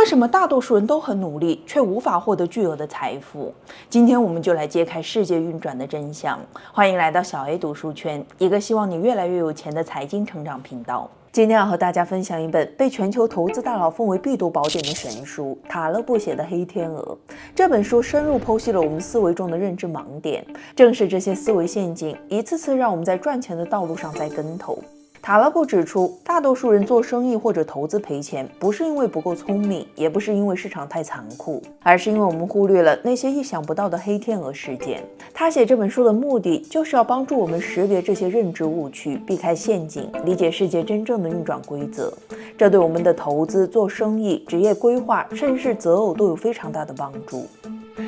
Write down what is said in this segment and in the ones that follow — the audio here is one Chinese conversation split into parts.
什么大多数人都很努力，却无法获得巨额的财富？今天我们就来揭开世界运转的真相。欢迎来到小 A 读书圈，一个希望你越来越有钱的财经成长频道。今天要和大家分享一本被全球投资大佬奉为必读宝典的神书——塔勒布写的《黑天鹅》。这本书深入剖析了我们思维中的认知盲点，正是这些思维陷阱，一次次让我们在赚钱的道路上栽跟头。塔勒布指出，大多数人做生意或者投资赔钱，不是因为不够聪明，也不是因为市场太残酷，而是因为我们忽略了那些意想不到的黑天鹅事件。他写这本书的目的，就是要帮助我们识别这些认知误区，避开陷阱，理解世界真正的运转规则。这对我们的投资、做生意、职业规划，甚至是择偶都有非常大的帮助。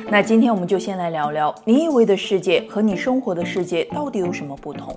那今天我们就先来聊聊，你以为的世界和你生活的世界到底有什么不同？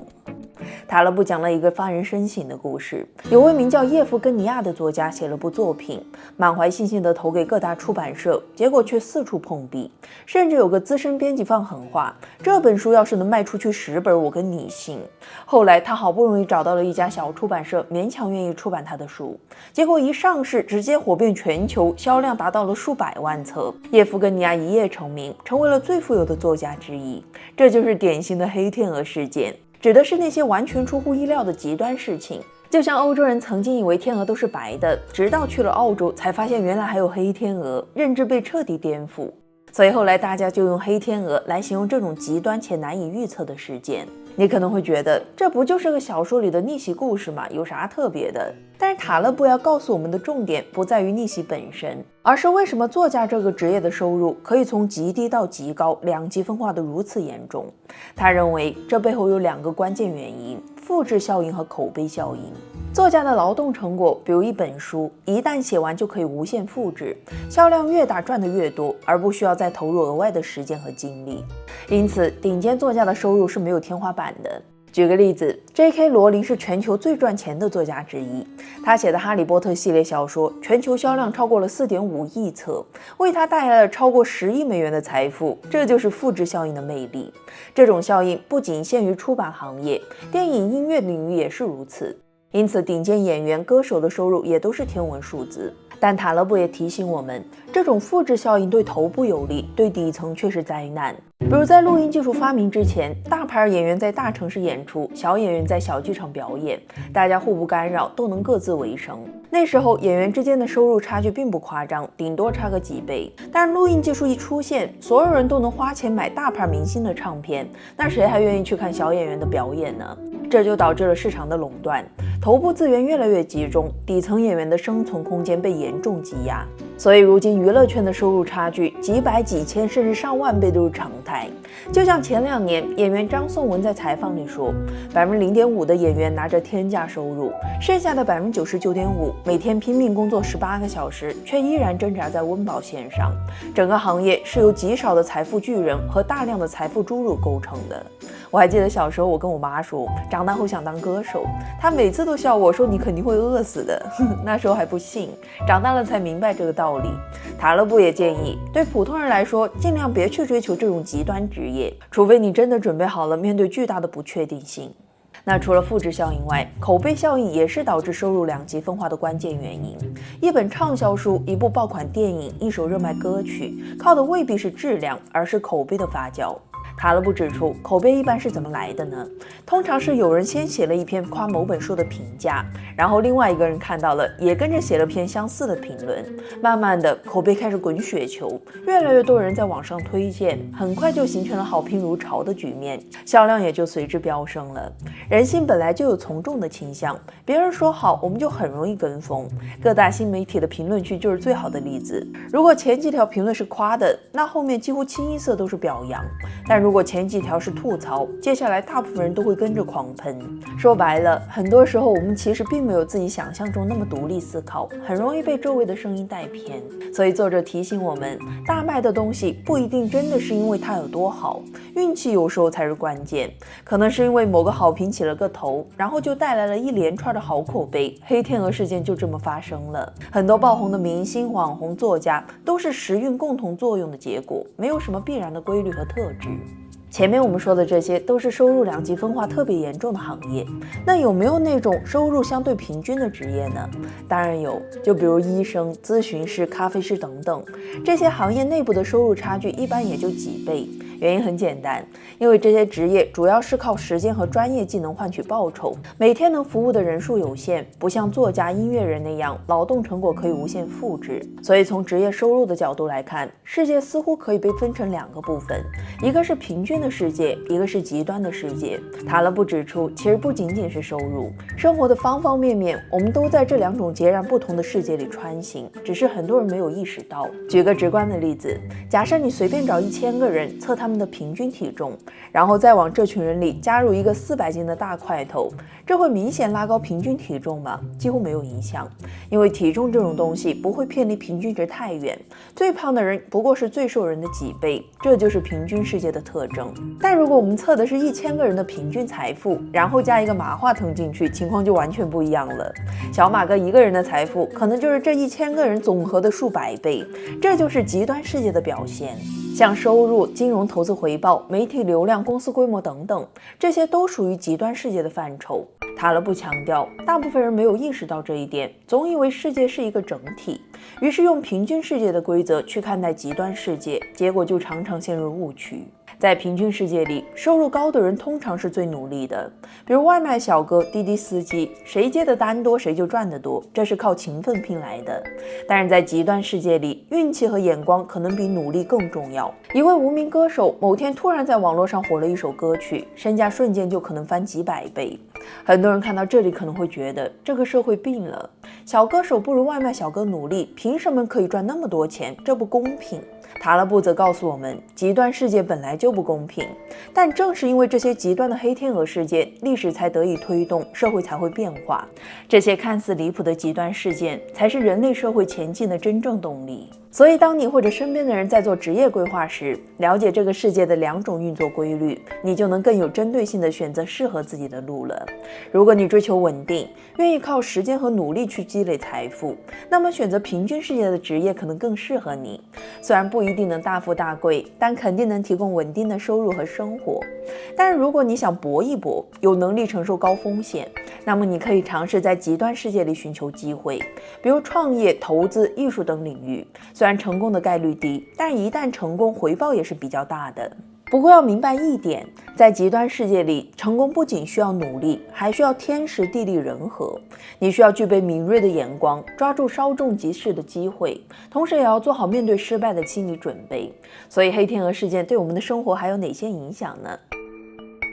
塔勒布讲了一个发人深省的故事。有位名叫叶夫根尼亚的作家写了部作品，满怀信心地投给各大出版社，结果却四处碰壁，甚至有个资深编辑放狠话：这本书要是能卖出去10本，我跟你信。后来他好不容易找到了一家小出版社，勉强愿意出版他的书，结果一上市直接火遍全球，销量达到了数百万册。叶夫根尼亚一夜成名，成为了最富有的作家之一。这就是典型的黑天鹅事件，指的是那些完全出乎意料的极端事情。就像欧洲人曾经以为天鹅都是白的，直到去了澳洲才发现原来还有黑天鹅，认知被彻底颠覆。所以后来大家就用黑天鹅来形容这种极端且难以预测的事件。你可能会觉得，这不就是个小说里的逆袭故事吗？有啥特别的？但是塔勒布要告诉我们的重点不在于逆袭本身，而是为什么作家这个职业的收入可以从极低到极高，两极分化的如此严重。他认为这背后有2个关键原因：复制效应和口碑效应。作家的劳动成果，比如一本书，一旦写完就可以无限复制，销量越大赚得越多，而不需要再投入额外的时间和精力。因此，顶尖作家的收入是没有天花板的。举个例子 ，J.K. 罗琳是全球最赚钱的作家之一，他写的《哈利波特》系列小说全球销量超过了4.5亿册，为他带来了超过10亿美元的财富。这就是复制效应的魅力。这种效应不仅限于出版行业，电影、音乐领域也是如此。因此，顶尖演员、歌手的收入也都是天文数字。但塔勒布也提醒我们，这种复制效应对头部有利，对底层却是灾难。比如在录音技术发明之前，大牌演员在大城市演出，小演员在小剧场表演，大家互不干扰，都能各自为生。那时候演员之间的收入差距并不夸张，顶多差个几倍。但是录音技术一出现，所有人都能花钱买大牌明星的唱片，那谁还愿意去看小演员的表演呢？这就导致了市场的垄断，头部资源越来越集中，底层演员的生存空间被严重挤压。所以如今娱乐圈的收入差距几百、几千甚至上万倍都是常态。就像前2年演员张颂文在采访里说，0.5%的演员拿着天价收入，剩下的99.5%每天拼命工作18个小时，却依然挣扎在温饱线上。整个行业是由极少的财富巨人和大量的财富侏儒构成的。我还记得小时候我跟我妈说，长大后想当歌手，她每次都笑我说你肯定会饿死的。那时候还不信，长大了才明白这个道理。塔勒布也建议，对普通人来说，尽量别去追求这种极端职业，除非你真的准备好了面对巨大的不确定性。那除了复制效应外，口碑效应也是导致收入两极分化的关键原因。一本畅销书、一部爆款电影、一首热卖歌曲，靠的未必是质量，而是口碑的发酵。塔勒布指出，口碑一般是怎么来的呢？通常是有人先写了一篇夸某本书的评价，然后另外一个人看到了，也跟着写了篇相似的评论，慢慢的口碑开始滚雪球，越来越多人在网上推荐，很快就形成了好评如潮的局面，销量也就随之飙升了。人性本来就有从众的倾向，别人说好，我们就很容易跟风。各大新媒体的评论区就是最好的例子。如果前几条评论是夸的，那后面几乎清一色都是表扬。但如果前几条是吐槽，接下来大部分人都会跟着狂喷。说白了，很多时候我们其实并没有自己想象中那么独立思考，很容易被周围的声音带偏。所以作者提醒我们，大卖的东西不一定真的是因为它有多好，运气有时候才是关键。可能是因为某个好评起了个头，然后就带来了一连串的好口碑，黑天鹅事件就这么发生了。很多爆红的明星、网红、作家都是时运共同作用的结果，没有什么必然的规律和特质。前面我们说的这些都是收入两极分化特别严重的行业，那有没有那种收入相对平均的职业呢？当然有，就比如医生、咨询师、咖啡师等等，这些行业内部的收入差距一般也就几倍。原因很简单，因为这些职业主要是靠时间和专业技能换取报酬，每天能服务的人数有限，不像作家、音乐人那样劳动成果可以无限复制。所以从职业收入的角度来看，世界似乎可以被分成两个部分，一个是平均的世界，一个是极端的世界。塔勒布指出，其实不仅仅是收入，生活的方方面面，我们都在这两种截然不同的世界里穿行，只是很多人没有意识到。举个直观的例子，假设你随便找1000个人测他们的平均体重，然后再往这群人里加入一个400斤的大块头，这会明显拉高平均体重吗？几乎没有影响，因为体重这种东西不会偏离平均值太远，最胖的人不过是最瘦人的几倍，这就是平均世界的特征。但如果我们测的是1000个人的平均财富，然后加一个马化腾进去，情况就完全不一样了。小马哥一个人的财富可能就是这1000个人总和的数百倍，这就是极端世界的表现。像收入、金融投资回报、媒体流量、公司规模等等，这些都属于极端世界的范畴。塔勒布强调，大部分人没有意识到这一点，总以为世界是一个整体，于是用平均世界的规则去看待极端世界，结果就常常陷入误区。在平均世界里，收入高的人通常是最努力的，比如外卖小哥、滴滴司机，谁接的单多谁就赚得多，这是靠勤奋拼来的。但是在极端世界里，运气和眼光可能比努力更重要。一位无名歌手某天突然在网络上火了一首歌曲，身价瞬间就可能翻几百倍。很多人看到这里可能会觉得这个社会病了，小歌手不如外卖小哥努力，凭什么可以赚那么多钱？这不公平。塔勒布则告诉我们，极端世界本来就不公平，但正是因为这些极端的黑天鹅事件，历史才得以推动，社会才会变化。这些看似离谱的极端事件，才是人类社会前进的真正动力。所以当你或者身边的人在做职业规划时，了解这个世界的两种运作规律，你就能更有针对性地选择适合自己的路了。如果你追求稳定，愿意靠时间和努力去积累财富，那么选择平均世界的职业可能更适合你。虽然不一定能大富大贵，但肯定能提供稳定的收入和生活。但是如果你想搏一搏，有能力承受高风险，那么你可以尝试在极端世界里寻求机会，比如创业、投资、艺术等领域。虽然成功的概率低，但一旦成功，回报也是比较大的。不过要明白一点，在极端世界里，成功不仅需要努力，还需要天时地利人和。你需要具备敏锐的眼光，抓住稍纵即逝的机会，同时也要做好面对失败的心理准备。所以黑天鹅事件对我们的生活还有哪些影响呢？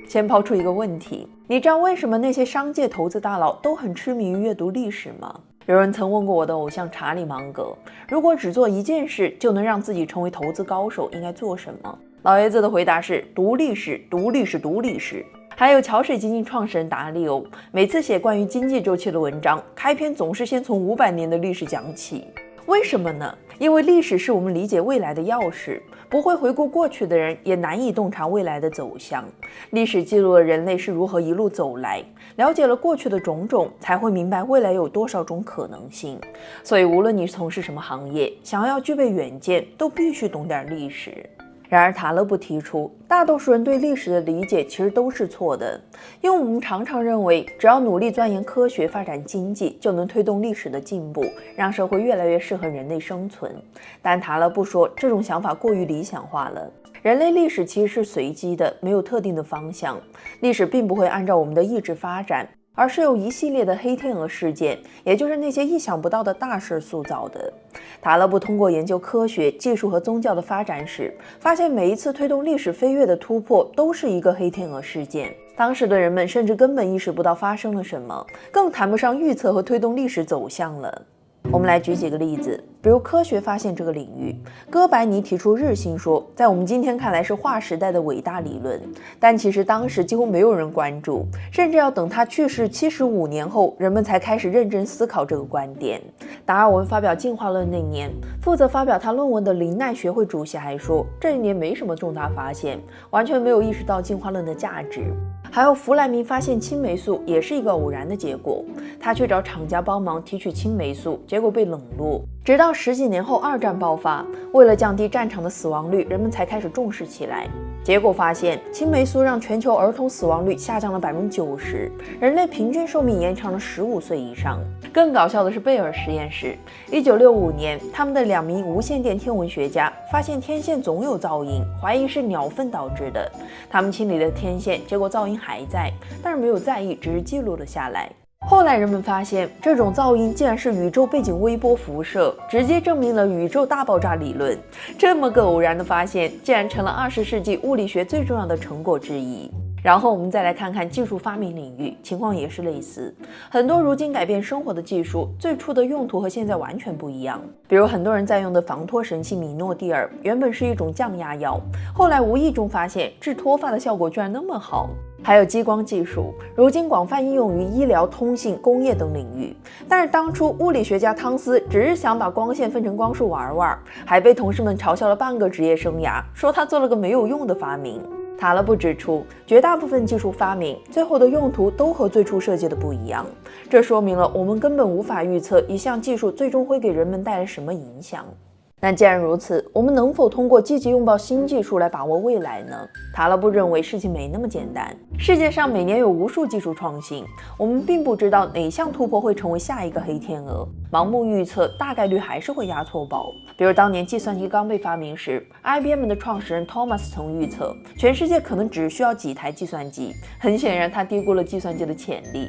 先抛出一个问题，你知道为什么那些商界投资大佬都很痴迷于阅读历史吗？有人曾问过我的偶像查理芒格，如果只做一件事就能让自己成为投资高手，应该做什么？老爷子的回答是读历史，读历史，读历史。还有桥水基金创始人达利欧，每次写关于经济周期的文章，开篇总是先从500年的历史讲起。为什么呢？因为历史是我们理解未来的钥匙，不会回顾过去的人也难以洞察未来的走向。历史记录了人类是如何一路走来，了解了过去的种种，才会明白未来有多少种可能性。所以无论你从事什么行业，想要具备远见，都必须懂点历史。然而塔勒布提出，大多数人对历史的理解其实都是错的，因为我们常常认为只要努力钻研科学、发展经济，就能推动历史的进步，让社会越来越适合人类生存。但塔勒布说，这种想法过于理想化了。人类历史其实是随机的，没有特定的方向，历史并不会按照我们的意志发展，而是由一系列的黑天鹅事件，也就是那些意想不到的大事塑造的。塔勒布通过研究科学、技术和宗教的发展史，发现每一次推动历史飞跃的突破都是一个黑天鹅事件。当时的人们甚至根本意识不到发生了什么，更谈不上预测和推动历史走向了。我们来举几个例子，比如科学发现这个领域，哥白尼提出日心说，在我们今天看来是划时代的伟大理论，但其实当时几乎没有人关注，甚至要等他去世75年后，人们才开始认真思考这个观点。达尔文发表进化论那年，负责发表他论文的林奈学会主席还说，这一年没什么重大发现，完全没有意识到进化论的价值。还有弗莱明发现青霉素也是一个偶然的结果，他去找厂家帮忙提取青霉素，结果被冷落。直到10几年后2战爆发，为了降低战场的死亡率，人们才开始重视起来。结果发现青霉素让全球儿童死亡率下降了90%，人类平均寿命延长了15岁以上。更搞笑的是贝尔实验室，1965年，他们的2名无线电天文学家发现天线总有噪音，怀疑是鸟粪导致的。他们清理了天线，结果噪音还在，但是没有在意，只是记录了下来。后来人们发现，这种噪音竟然是宇宙背景微波辐射，直接证明了宇宙大爆炸理论。这么个偶然的发现，竟然成了20世纪物理学最重要的成果之一。然后我们再来看看技术发明领域，情况也是类似。很多如今改变生活的技术，最初的用途和现在完全不一样。比如很多人在用的防脱神器米诺地尔，原本是一种降压药，后来无意中发现治脱发的效果居然那么好。还有激光技术，如今广泛应用于医疗、通信、工业等领域。但是当初物理学家汤斯只是想把光线分成光束玩玩，还被同事们嘲笑了半个职业生涯，说他做了个没有用的发明。塔勒布指出，绝大部分技术发明最后的用途都和最初设计的不一样，这说明了我们根本无法预测一项技术最终会给人们带来什么影响。那既然如此，我们能否通过积极拥抱新技术来把握未来呢？塔勒布认为事情没那么简单。世界上每年有无数技术创新，我们并不知道哪项突破会成为下一个黑天鹅，盲目预测大概率还是会押错宝。比如当年计算机刚被发明时， IBM 的创始人 Thomas 曾预测全世界可能只需要几台计算机，很显然他低估了计算机的潜力。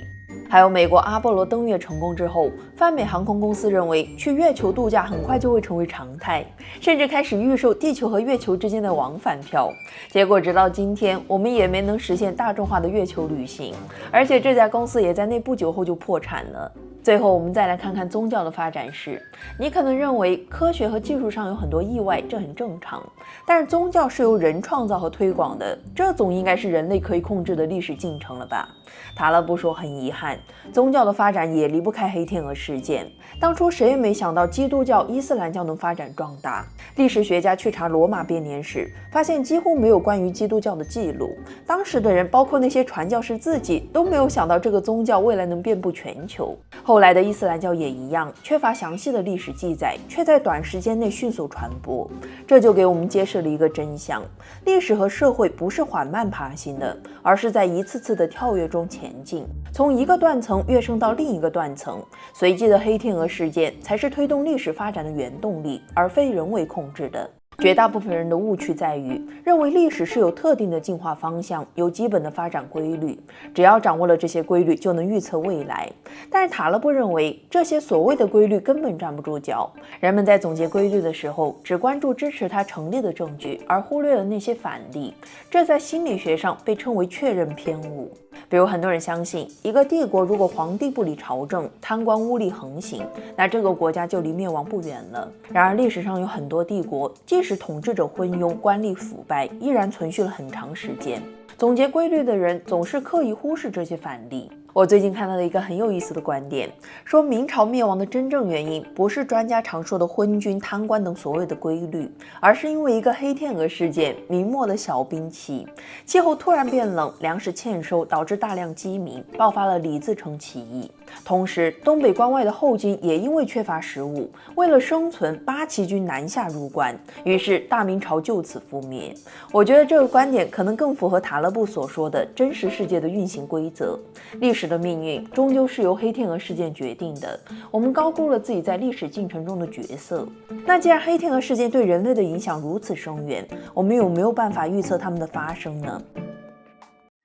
还有美国阿波罗登月成功之后，泛美航空公司认为去月球度假很快就会成为常态，甚至开始预售地球和月球之间的往返票。结果直到今天，我们也没能实现大众化的月球旅行，而且这家公司也在那不久后就破产了。最后我们再来看看宗教的发展史。你可能认为科学和技术上有很多意外，这很正常，但是宗教是由人创造和推广的，这总应该是人类可以控制的历史进程了吧？塔勒布说，很遗憾，宗教的发展也离不开黑天鹅事件。当初谁也没想到基督教、伊斯兰教能发展壮大。历史学家去查罗马编年史，发现几乎没有关于基督教的记录。当时的人，包括那些传教士自己，都没有想到这个宗教未来能遍布全球。后来的伊斯兰教也一样，缺乏详细的历史记载，却在短时间内迅速传播。这就给我们揭示了一个真相：历史和社会不是缓慢爬行的，而是在一次次的跳跃中前进，从一个断层跃升到另一个断层。随机的黑天鹅事件才是推动历史发展的原动力，而非人为控制的。绝大部分人的误区在于认为历史是有特定的进化方向，有基本的发展规律，只要掌握了这些规律就能预测未来。但是塔勒布认为这些所谓的规律根本站不住脚，人们在总结规律的时候只关注支持它成立的证据，而忽略了那些反例，这在心理学上被称为确认偏误。比如很多人相信一个帝国如果皇帝不理朝政，贪官污吏横行，那这个国家就离灭亡不远了。然而历史上有很多帝国，即使统治者昏庸、官吏腐败，依然存续了很长时间。总结规律的人总是刻意忽视这些反例。我最近看到了一个很有意思的观点，说明朝灭亡的真正原因不是专家常说的昏君、贪官等所谓的规律，而是因为一个黑天鹅事件，明末的小冰期，气候突然变冷，粮食欠收，导致大量饥民，爆发了李自成起义。同时东北关外的后金也因为缺乏食物，为了生存，八旗军南下入关，于是大明朝就此覆灭。我觉得这个观点可能更符合塔勒布所说的真实世界的运行规则。历史的命运终究是由黑天鹅事件决定的，我们高估了自己在历史进程中的角色。那既然黑天鹅事件对人类的影响如此深远，我们有没有办法预测它们的发生呢？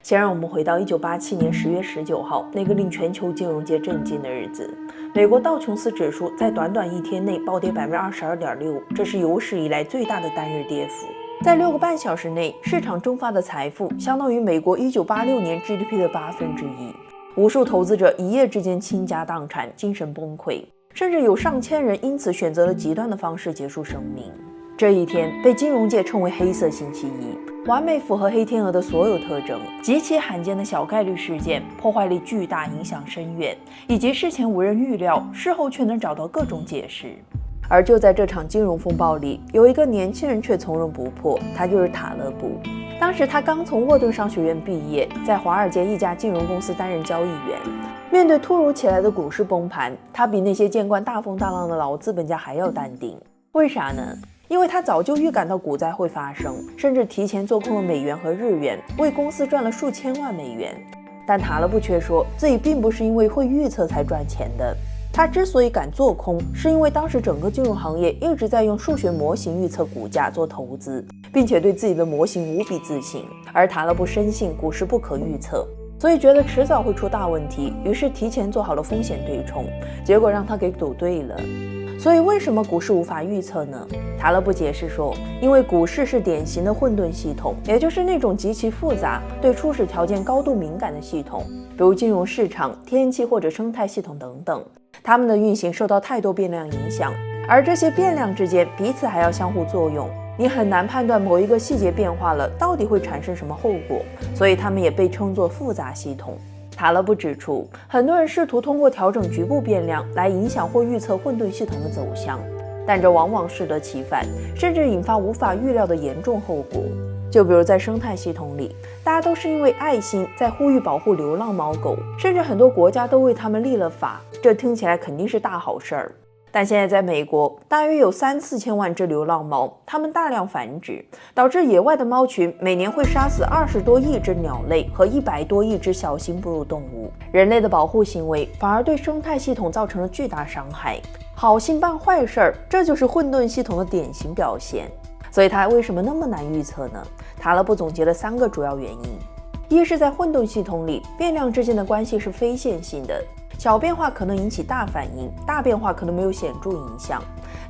先让我们回到1987年10月19号，那个令全球金融界震惊的日子。美国道琼斯指数在短短一天内暴跌22.6%，这是有史以来最大的单日跌幅。在6个半小时内，市场蒸发的财富相当于美国1986年 GDP 的1/8。无数投资者一夜之间倾家荡产，精神崩溃，甚至有上千人因此选择了极端的方式结束生命。这一天被金融界称为黑色星期一，完美符合黑天鹅的所有特征：极其罕见的小概率事件，破坏力巨大，影响深远，以及事前无人预料，事后却能找到各种解释。而就在这场金融风暴里，有一个年轻人却从容不迫，他就是塔勒布。当时他刚从沃顿商学院毕业，在华尔街一家金融公司担任交易员。面对突如其来的股市崩盘，他比那些见惯大风大浪的老资本家还要淡定。为啥呢？因为他早就预感到股灾会发生，甚至提前做空了美元和日元，为公司赚了数千万美元。但塔勒布却说自己并不是因为会预测才赚钱的，他之所以敢做空，是因为当时整个金融行业一直在用数学模型预测股价做投资，并且对自己的模型无比自信。而塔勒布深信股市不可预测，所以觉得迟早会出大问题，于是提前做好了风险对冲，结果让他给赌对了。所以为什么股市无法预测呢？塔勒布解释说，因为股市是典型的混沌系统，也就是那种极其复杂、对初始条件高度敏感的系统，比如金融市场、天气或者生态系统等等，它们的运行受到太多变量影响，而这些变量之间彼此还要相互作用，你很难判断某一个细节变化了到底会产生什么后果，所以它们也被称作复杂系统。塔勒布指出，很多人试图通过调整局部变量来影响或预测混沌系统的走向，但这往往适得其反，甚至引发无法预料的严重后果。就比如在生态系统里，大家都是因为爱心在呼吁保护流浪猫狗，甚至很多国家都为它们立了法，这听起来肯定是大好事儿。但现在在美国，大约有3-4千万只流浪猫，它们大量繁殖，导致野外的猫群每年会杀死20多亿只鸟类和100多亿只小型哺乳动物。人类的保护行为反而对生态系统造成了巨大伤害。好心办坏事儿，这就是混沌系统的典型表现。所以它为什么那么难预测呢？塔勒布总结了3个主要原因。一是在混沌系统里，变量之间的关系是非线性的，小变化可能引起大反应，大变化可能没有显著影响。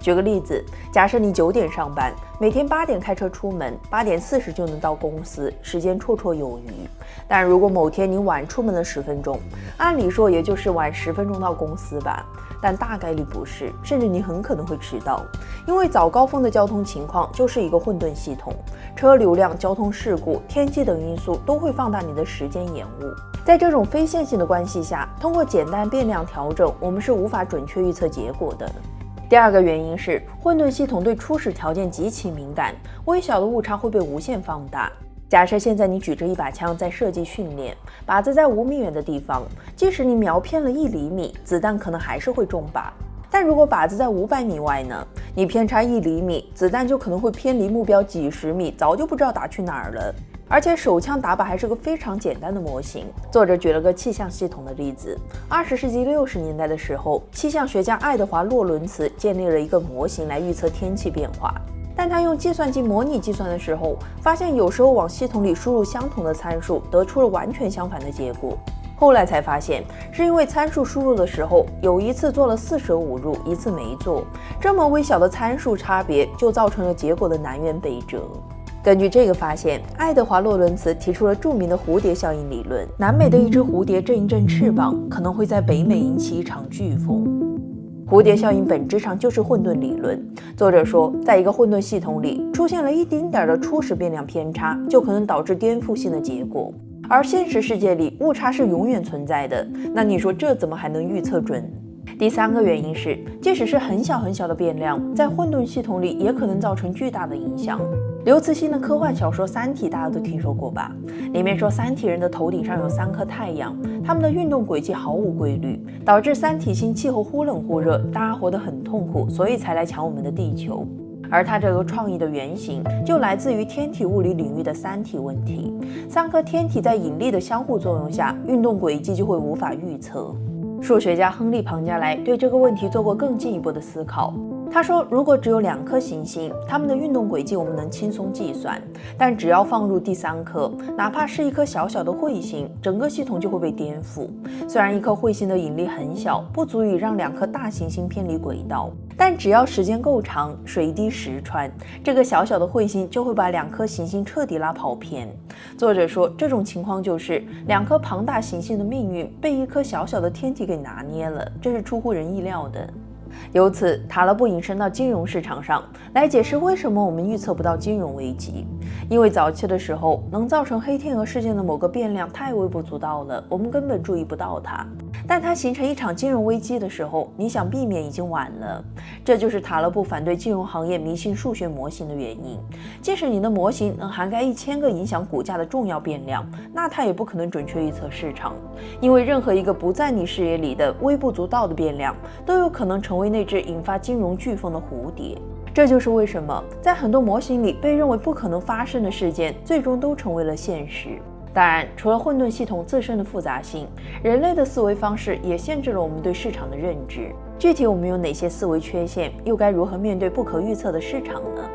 举个例子，假设你9点上班，每天8点开车出门，8点40就能到公司，时间绰绰有余。但如果某天你晚出门了10分钟，按理说也就是晚10分钟到公司吧，但大概率不是，甚至你很可能会迟到，因为早高峰的交通情况就是一个混沌系统，车流量、交通事故、天气等因素都会放大你的时间延误。在这种非线性的关系下，通过简单变量调整，我们是无法准确预测结果的。第二个原因是，混沌系统对初始条件极其敏感，微小的误差会被无限放大。假设现在你举着一把枪在射击训练，靶子在5米远的地方，即使你瞄偏了1厘米，子弹可能还是会中靶。但如果靶子在500米外呢？你偏差1厘米，子弹就可能会偏离目标几十米，早就不知道打去哪儿了。而且手枪打靶还是个非常简单的模型。作者举了个气象系统的例子。20世纪60年代的时候，气象学家爱德华·洛伦茨建立了一个模型来预测天气变化。但他用计算机模拟计算的时候，发现有时候往系统里输入相同的参数，得出了完全相反的结果。后来才发现，是因为参数输入的时候，有一次做了4舍5入，一次没做。这么微小的参数差别，就造成了结果的南辕北辙。根据这个发现，爱德华·洛伦茨提出了著名的蝴蝶效应理论。南美的一只蝴蝶振一振翅膀，可能会在北美引起一场飓风。蝴蝶效应本质上就是混沌理论。作者说，在一个混沌系统里，出现了一丁点的初始变量偏差，就可能导致颠覆性的结果。而现实世界里，误差是永远存在的。那你说这怎么还能预测准？第3个原因是，即使是很小很小的变量，在混沌系统里也可能造成巨大的影响。刘慈欣的科幻小说《三体》大家都听说过吧？里面说三体人的头顶上有3颗太阳，他们的运动轨迹毫无规律，导致三体星气候忽冷忽热，大家活得很痛苦，所以才来抢我们的地球。而他这个创意的原型就来自于天体物理领域的三体问题。3颗天体在引力的相互作用下，运动轨迹就会无法预测。数学家亨利·庞加莱对这个问题做过更进一步的思考。他说，如果只有2颗行星，它们的运动轨迹我们能轻松计算，但只要放入第3颗，哪怕是一颗小小的彗星，整个系统就会被颠覆。虽然一颗彗星的引力很小，不足以让2颗大行星偏离轨道，但只要时间够长，水滴石穿，这个小小的彗星就会把2颗行星彻底拉跑偏。作者说，这种情况就是2颗庞大行星的命运被一颗小小的天体给拿捏了，这是出乎人意料的。由此，塔勒布引申到金融市场上来解释为什么我们预测不到金融危机。因为早期的时候，能造成黑天鹅事件的某个变量太微不足道了，我们根本注意不到它。但它形成一场金融危机的时候，你想避免已经晚了。这就是塔勒布反对金融行业迷信数学模型的原因。即使你的模型能涵盖1000个影响股价的重要变量，那它也不可能准确预测市场，因为任何一个不在你视野里的微不足道的变量，都有可能成为那只引发金融飓风的蝴蝶。这就是为什么在很多模型里被认为不可能发生的事件，最终都成为了现实。当然，除了混沌系统自身的复杂性，人类的思维方式也限制了我们对市场的认知。具体我们有哪些思维缺陷，又该如何面对不可预测的市场呢？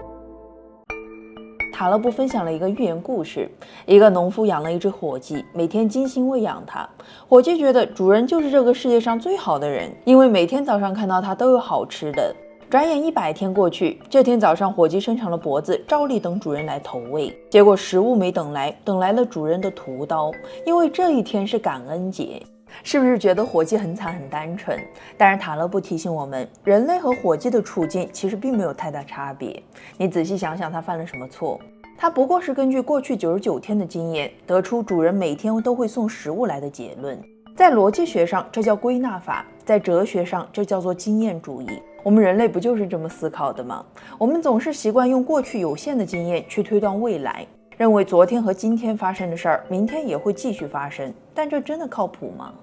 塔勒布分享了一个寓言故事，一个农夫养了一只火鸡，每天精心喂养它。火鸡觉得主人就是这个世界上最好的人，因为每天早上看到它都有好吃的。转眼100天过去，这天早上火鸡伸长了脖子，照例等主人来投喂。结果食物没等来，等来了主人的屠刀，因为这一天是感恩节。是不是觉得火鸡很惨很单纯？但是塔勒布提醒我们，人类和火鸡的处境其实并没有太大差别。你仔细想想，他犯了什么错？他不过是根据过去99天的经验，得出主人每天都会送食物来的结论。在逻辑学上，这叫归纳法；在哲学上，这叫做经验主义。我们人类不就是这么思考的吗？我们总是习惯用过去有限的经验去推断未来，认为昨天和今天发生的事儿，明天也会继续发生。但这真的靠谱吗？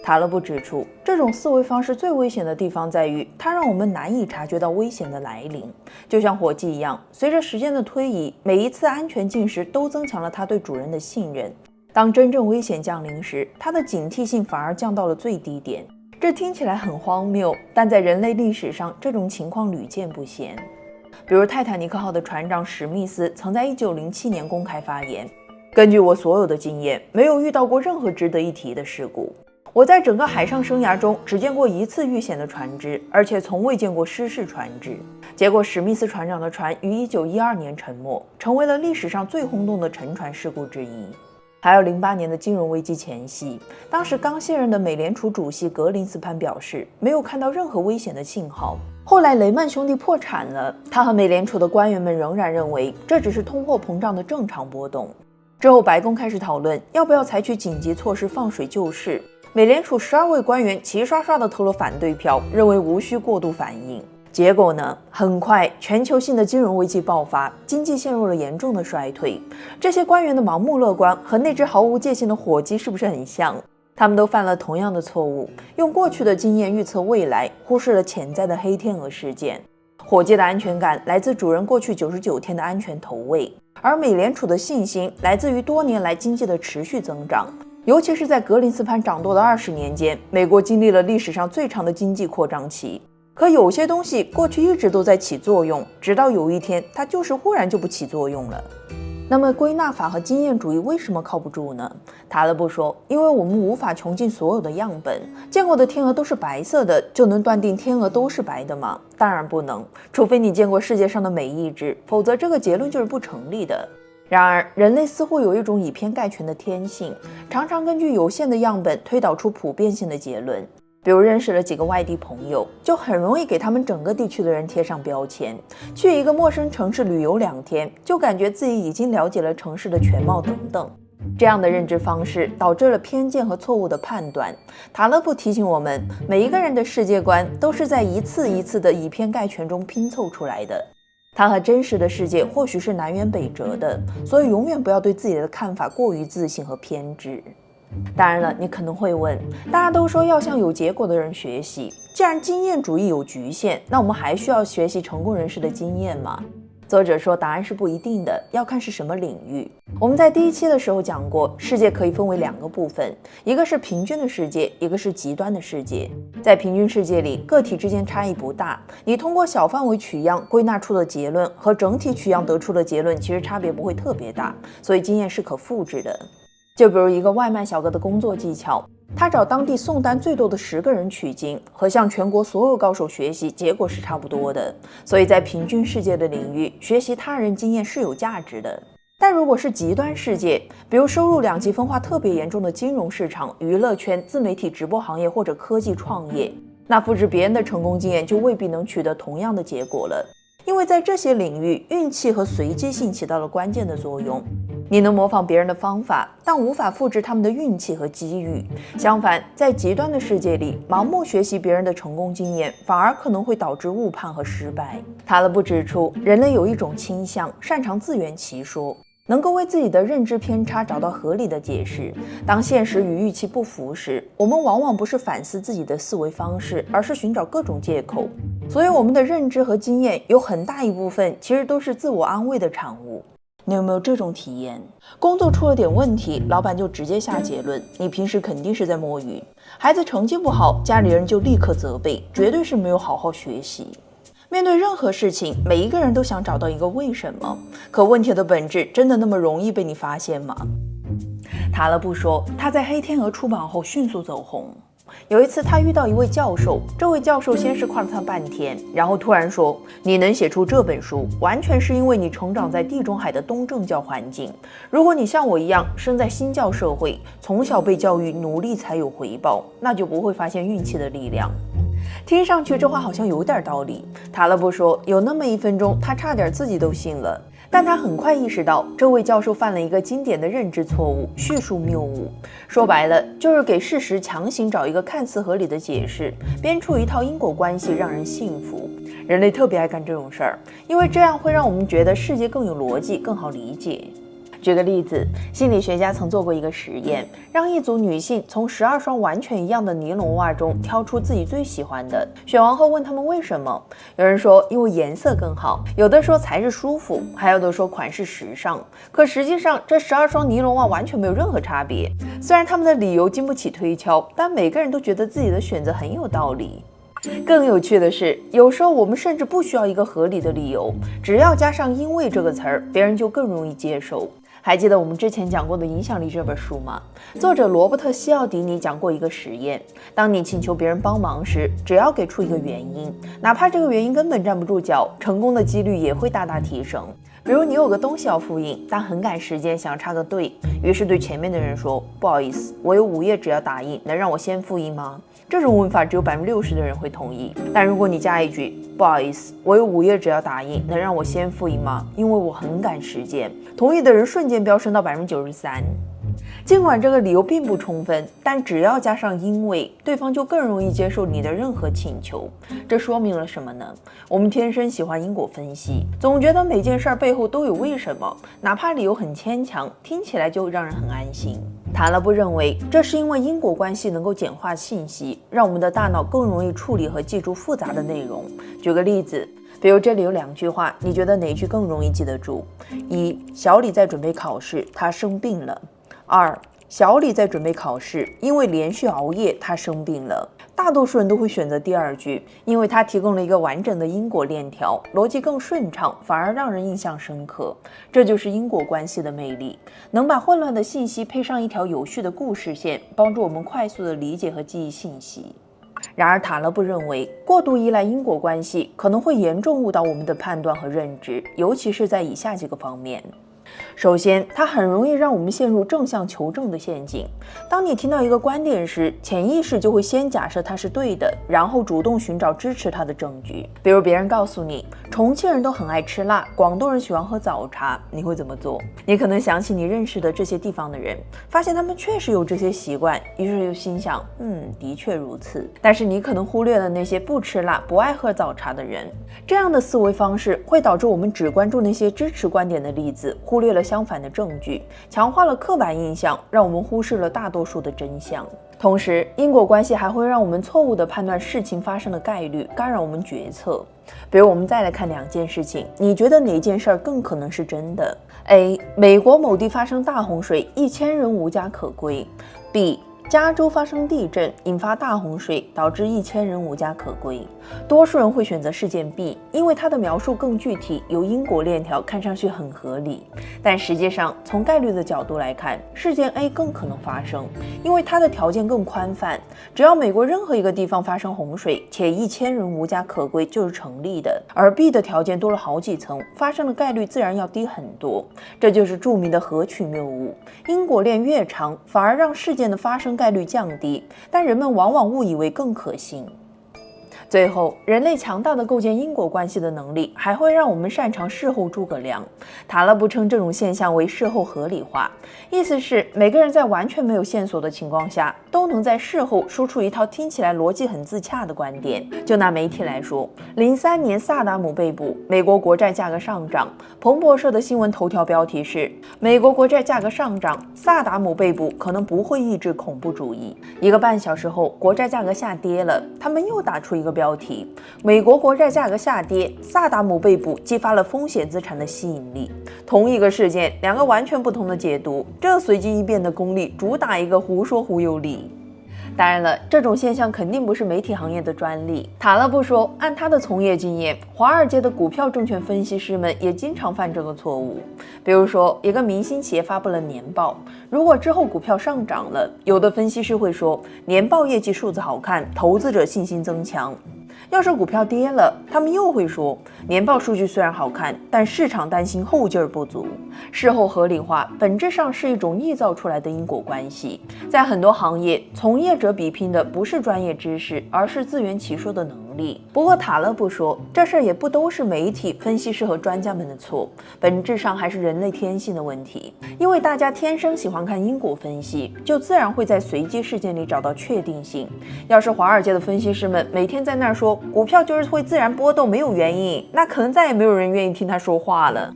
塔勒布指出，这种思维方式最危险的地方在于，它让我们难以察觉到危险的来临。就像火鸡一样，随着时间的推移，每一次安全进食都增强了它对主人的信任。当真正危险降临时，它的警惕性反而降到了最低点。这听起来很荒谬，但在人类历史上，这种情况屡见不鲜。比如泰坦尼克号的船长史密斯曾在1907年公开发言：根据我所有的经验，没有遇到过任何值得一提的事故。我在整个海上生涯中只见过一次遇险的船只，而且从未见过失事船只。结果史密斯船长的船于1912年沉没，成为了历史上最轰动的沉船事故之一。还有08年的金融危机前夕，当时刚卸任的美联储主席格林斯潘表示，没有看到任何危险的信号。后来雷曼兄弟破产了，他和美联储的官员们仍然认为这只是通货膨胀的正常波动。之后白宫开始讨论要不要采取紧急措施放水救市，美联储12位官员齐刷刷地投了反对票，认为无需过度反应。结果呢？很快，全球性的金融危机爆发，经济陷入了严重的衰退。这些官员的盲目乐观和那只毫无界限的火鸡是不是很像？他们都犯了同样的错误，用过去的经验预测未来，忽视了潜在的黑天鹅事件。火鸡的安全感来自主人过去99天的安全投喂，而美联储的信心来自于多年来经济的持续增长。尤其是在格林斯潘掌舵的20年间，美国经历了历史上最长的经济扩张期。可有些东西过去一直都在起作用，直到有一天它就是忽然就不起作用了。那么归纳法和经验主义为什么靠不住呢？塔勒布说，因为我们无法穷尽所有的样本，见过的天鹅都是白色的，就能断定天鹅都是白的吗？当然不能，除非你见过世界上的每一只，否则这个结论就是不成立的。然而，人类似乎有一种以偏概全的天性，常常根据有限的样本推导出普遍性的结论。比如认识了几个外地朋友，就很容易给他们整个地区的人贴上标签。去一个陌生城市旅游2天，就感觉自己已经了解了城市的全貌等等。这样的认知方式导致了偏见和错误的判断。塔勒布提醒我们，每一个人的世界观都是在一次一次的以偏概全中拼凑出来的。它和真实的世界或许是南辕北辙的，所以永远不要对自己的看法过于自信和偏执。当然了，你可能会问，大家都说要向有结果的人学习，既然经验主义有局限，那我们还需要学习成功人士的经验吗？作者说答案是不一定的，要看是什么领域。我们在第1期的时候讲过，世界可以分为2个部分，一个是平均的世界，一个是极端的世界。在平均世界里，个体之间差异不大，你通过小范围取样归纳出的结论和整体取样得出的结论其实差别不会特别大，所以经验是可复制的。就比如一个外卖小哥的工作技巧，他找当地送单最多的10个人取经，和向全国所有高手学习，结果是差不多的。所以在平均世界的领域，学习他人经验是有价值的。但如果是极端世界，比如收入2极分化特别严重的金融市场、娱乐圈、自媒体直播行业或者科技创业，那复制别人的成功经验就未必能取得同样的结果了。因为在这些领域，运气和随机性起到了关键的作用。你能模仿别人的方法，但无法复制他们的运气和机遇。相反，在极端的世界里，盲目学习别人的成功经验，反而可能会导致误判和失败。塔勒布指出，人类有一种倾向，擅长自圆其说。能够为自己的认知偏差找到合理的解释。当现实与预期不符时，我们往往不是反思自己的思维方式，而是寻找各种借口。所以我们的认知和经验有很大一部分其实都是自我安慰的产物。你有没有这种体验？工作出了点问题，老板就直接下结论，你平时肯定是在摸鱼。孩子成绩不好，家里人就立刻责备，绝对是没有好好学习。面对任何事情，每一个人都想找到一个为什么，可问题的本质真的那么容易被你发现吗？塔勒布说，他在《黑天鹅》出版后迅速走红。有一次他遇到一位教授，这位教授先是夸了他半天，然后突然说，你能写出这本书，完全是因为你成长在地中海的东正教环境。如果你像我一样生在新教社会，从小被教育努力才有回报，那就不会发现运气的力量。听上去这话好像有点道理。塔勒布说，有那么1分钟，他差点自己都信了。但他很快意识到，这位教授犯了一个经典的认知错误——叙述谬误。说白了，就是给事实强行找一个看似合理的解释，编出一套因果关系，让人信服。人类特别爱干这种事儿，因为这样会让我们觉得世界更有逻辑，更好理解。举个例子，心理学家曾做过一个实验，让一组女性从12双完全一样的尼龙袜中挑出自己最喜欢的，选完后问她们为什么。有人说因为颜色更好，有的说材质舒服，还有的说款式时尚。可实际上这12双尼龙袜完全没有任何差别。虽然他们的理由经不起推敲，但每个人都觉得自己的选择很有道理。更有趣的是，有时候我们甚至不需要一个合理的理由，只要加上因为这个词儿，别人就更容易接受。还记得我们之前讲过的《影响力》这本书吗？作者罗伯特·西奥迪尼讲过一个实验，当你请求别人帮忙时，只要给出一个原因，哪怕这个原因根本站不住脚，成功的几率也会大大提升。比如你有个东西要复印，但很赶时间，想插个队，于是对前面的人说，不好意思，我有5页纸要打印，能让我先复印吗？这种问法只有60%的人会同意。但如果你加一句，不好意思，我有5页纸要打印，能让我先复印吗？因为我很赶时间，同意的人瞬间飙升到93%。尽管这个理由并不充分，但只要加上因为，对方就更容易接受你的任何请求。这说明了什么呢？我们天生喜欢因果分析，总觉得每件事背后都有为什么，哪怕理由很牵强，听起来就让人很安心。塔勒布认为，这是因为因果关系能够简化信息，让我们的大脑更容易处理和记住复杂的内容。举个例子，比如这里有2句话，你觉得哪句更容易记得住？1. 小李在准备考试，他生病了。2. 小李在准备考试，因为连续熬夜，他生病了。大多数人都会选择第2句，因为它提供了一个完整的因果链条，逻辑更顺畅，反而让人印象深刻。这就是因果关系的魅力，能把混乱的信息配上一条有序的故事线，帮助我们快速的理解和记忆信息。然而塔勒布认为，过度依赖因果关系可能会严重误导我们的判断和认知，尤其是在以下几个方面。首先，它很容易让我们陷入正向求证的陷阱。当你听到一个观点时，潜意识就会先假设它是对的，然后主动寻找支持它的证据。比如别人告诉你，重庆人都很爱吃辣，广东人喜欢喝早茶，你会怎么做？你可能想起你认识的这些地方的人，发现他们确实有这些习惯，于是就心想，的确如此。但是你可能忽略了那些不吃辣、不爱喝早茶的人。这样的思维方式会导致我们只关注那些支持观点的例子，忽略了相反的证据，强化了刻板印象，让我们忽视了大多数的真相。同时，因果关系还会让我们错误地判断事情发生的概率，干扰我们决策。比如我们再来看2件事情，你觉得哪件事更可能是真的？ A. 美国某地发生大洪水，1000人无家可归。 B. 加州发生地震，引发大洪水，导致1000人无家可归。多数人会选择事件 B， 因为它的描述更具体，有因果链条，看上去很合理。但实际上，从概率的角度来看，事件 A 更可能发生，因为它的条件更宽泛。只要美国任何一个地方发生洪水，且1000人无家可归就是成立的。而 B 的条件多了好几层，发生的概率自然要低很多。这就是著名的合取谬误。因果链越长，反而让事件的发生概率降低，但人们往往误以为更可信。最后，人类强大的构建因果关系的能力，还会让我们擅长事后诸葛亮。塔勒布称这种现象为事后合理化，意思是每个人在完全没有线索的情况下，都能在事后输出一套听起来逻辑很自洽的观点。就拿媒体来说，03年萨达姆被捕，美国国债价格上涨。彭博社的新闻头条标题是“美国国债价格上涨，萨达姆被捕可能不会抑制恐怖主义”。1个半小时后，国债价格下跌了，他们又打出一个标题：美国国债价格下跌，萨达姆被捕激发了风险资产的吸引力。同一个事件，2个完全不同的解读，这随机应变的功力主打一个胡说胡有理。当然了，这种现象肯定不是媒体行业的专利。塔勒布说，按他的从业经验，华尔街的股票证券分析师们也经常犯这个错误。比如说，一个明星企业发布了年报，如果之后股票上涨了，有的分析师会说年报业绩数字好看，投资者信心增强。要是股票跌了，他们又会说年报数据虽然好看，但市场担心后劲儿不足。事后合理化本质上是一种臆造出来的因果关系。在很多行业，从业者比拼的不是专业知识，而是自圆其说的能力。不过塔勒布说，这事儿也不都是媒体、分析师和专家们的错，本质上还是人类天性的问题。因为大家天生喜欢看因果分析，就自然会在随机事件里找到确定性。要是华尔街的分析师们每天在那儿说股票就是会自然波动，没有原因，那可能再也没有人愿意听他说话了。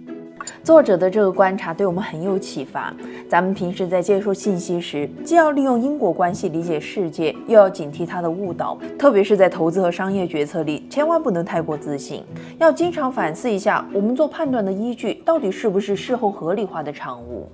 作者的这个观察对我们很有启发。咱们平时在接受信息时，既要利用因果关系理解世界，又要警惕它的误导。特别是在投资和商业决策里，千万不能太过自信，要经常反思一下我们做判断的依据到底是不是事后合理化的产物。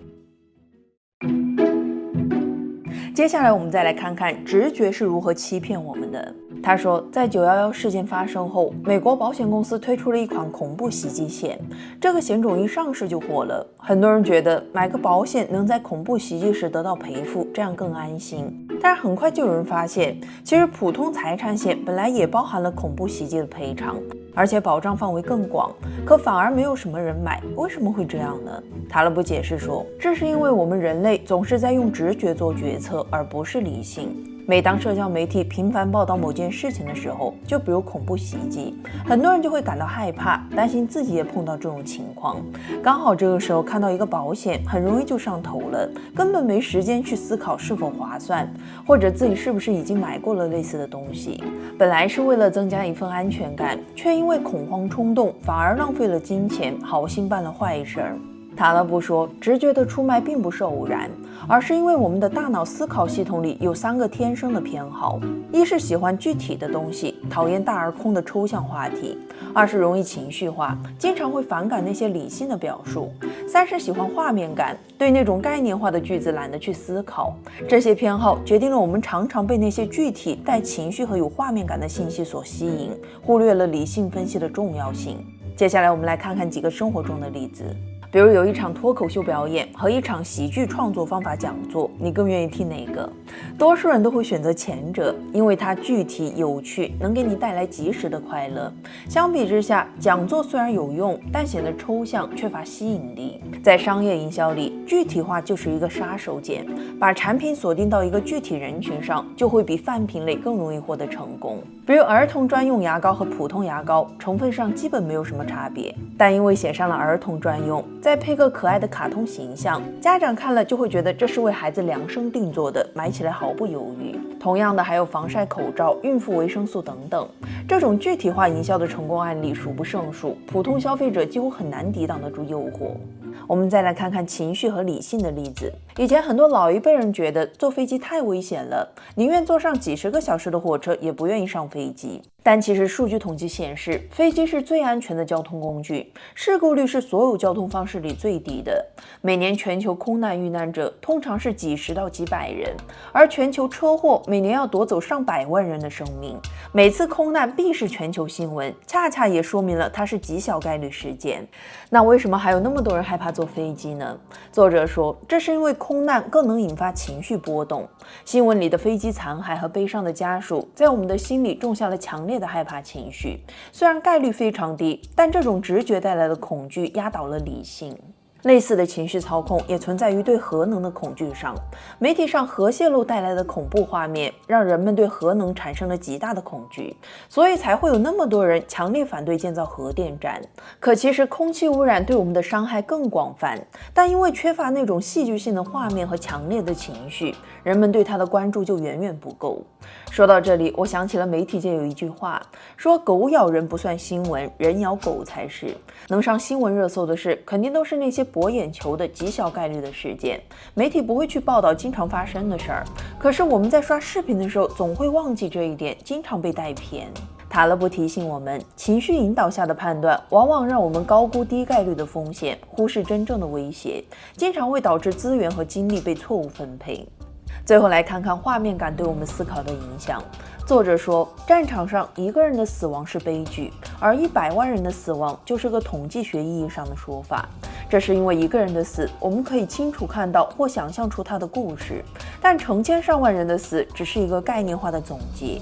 接下来我们再来看看直觉是如何欺骗我们的。他说，在911事件发生后，美国保险公司推出了一款恐怖袭击险，这个险种一上市就火了。很多人觉得买个保险能在恐怖袭击时得到赔付，这样更安心。但是很快就有人发现，其实普通财产险本来也包含了恐怖袭击的赔偿，而且保障范围更广，可反而没有什么人买。为什么会这样呢？塔勒布解释说，这是因为我们人类总是在用直觉做决策，而不是理性。每当社交媒体频繁报道某件事情的时候，就比如恐怖袭击，很多人就会感到害怕，担心自己也碰到这种情况。刚好这个时候看到一个保险，很容易就上头了，根本没时间去思考是否划算，或者自己是不是已经买过了类似的东西。本来是为了增加一份安全感，却因为恐慌冲动，反而浪费了金钱，好心办了坏事儿。塔勒布说，直觉的出卖并不是偶然，而是因为我们的大脑思考系统里有3个天生的偏好：一是喜欢具体的东西，讨厌大而空的抽象话题；二是容易情绪化，经常会反感那些理性的表述；三是喜欢画面感，对那种概念化的句子懒得去思考。这些偏好决定了我们常常被那些具体、带情绪和有画面感的信息所吸引，忽略了理性分析的重要性。接下来我们来看看几个生活中的例子。比如有一场脱口秀表演和一场喜剧创作方法讲座，你更愿意听哪个？多数人都会选择前者，因为它具体有趣，能给你带来即时的快乐。相比之下，讲座虽然有用，但显得抽象，缺乏吸引力。在商业营销里，具体化就是一个杀手锏，把产品锁定到一个具体人群上，就会比泛品类更容易获得成功。比如儿童专用牙膏和普通牙膏成分上基本没有什么差别，但因为写上了儿童专用，再配个可爱的卡通形象，家长看了就会觉得这是为孩子量身定做的，买起来毫不犹豫。同样的还有防晒口罩、孕妇维生素等等，这种具体化营销的成功案例数不胜数，普通消费者几乎很难抵挡得住诱惑。我们再来看看情绪和理性的例子。以前很多老一辈人觉得坐飞机太危险了，宁愿坐上几10个小时的火车，也不愿意上飞机。但其实数据统计显示，飞机是最安全的交通工具，事故率是所有交通方式里最低的。每年全球空难遇难者通常是几十到几百人，而全球车祸每年要夺走上百万人的生命。每次空难必是全球新闻，恰恰也说明了它是极小概率事件。那为什么还有那么多人害怕坐飞机呢？作者说，这是因为空难更能引发情绪波动。新闻里的飞机残骸和悲伤的家属，在我们的心里种下了强烈的害怕情绪。虽然概率非常低，但这种直觉带来的恐惧压倒了理性。类似的情绪操控也存在于对核能的恐惧上。媒体上核泄漏带来的恐怖画面，让人们对核能产生了极大的恐惧，所以才会有那么多人强烈反对建造核电站。可其实空气污染对我们的伤害更广泛，但因为缺乏那种戏剧性的画面和强烈的情绪，人们对它的关注就远远不够。说到这里，我想起了媒体界有一句话，说狗咬人不算新闻，人咬狗才是。能上新闻热搜的事，肯定都是那些博眼球的极小概率的事件，媒体不会去报道经常发生的事儿。可是我们在刷视频的时候，总会忘记这一点，经常被带偏。塔勒布提醒我们，情绪引导下的判断往往让我们高估低概率的风险，忽视真正的威胁，经常会导致资源和精力被错误分配。最后来看看画面感对我们思考的影响。作者说，战场上一个人的死亡是悲剧，而100万人的死亡就是个统计学意义上的说法。这是因为一个人的死，我们可以清楚看到或想象出他的故事，但成千上万人的死只是一个概念化的总结。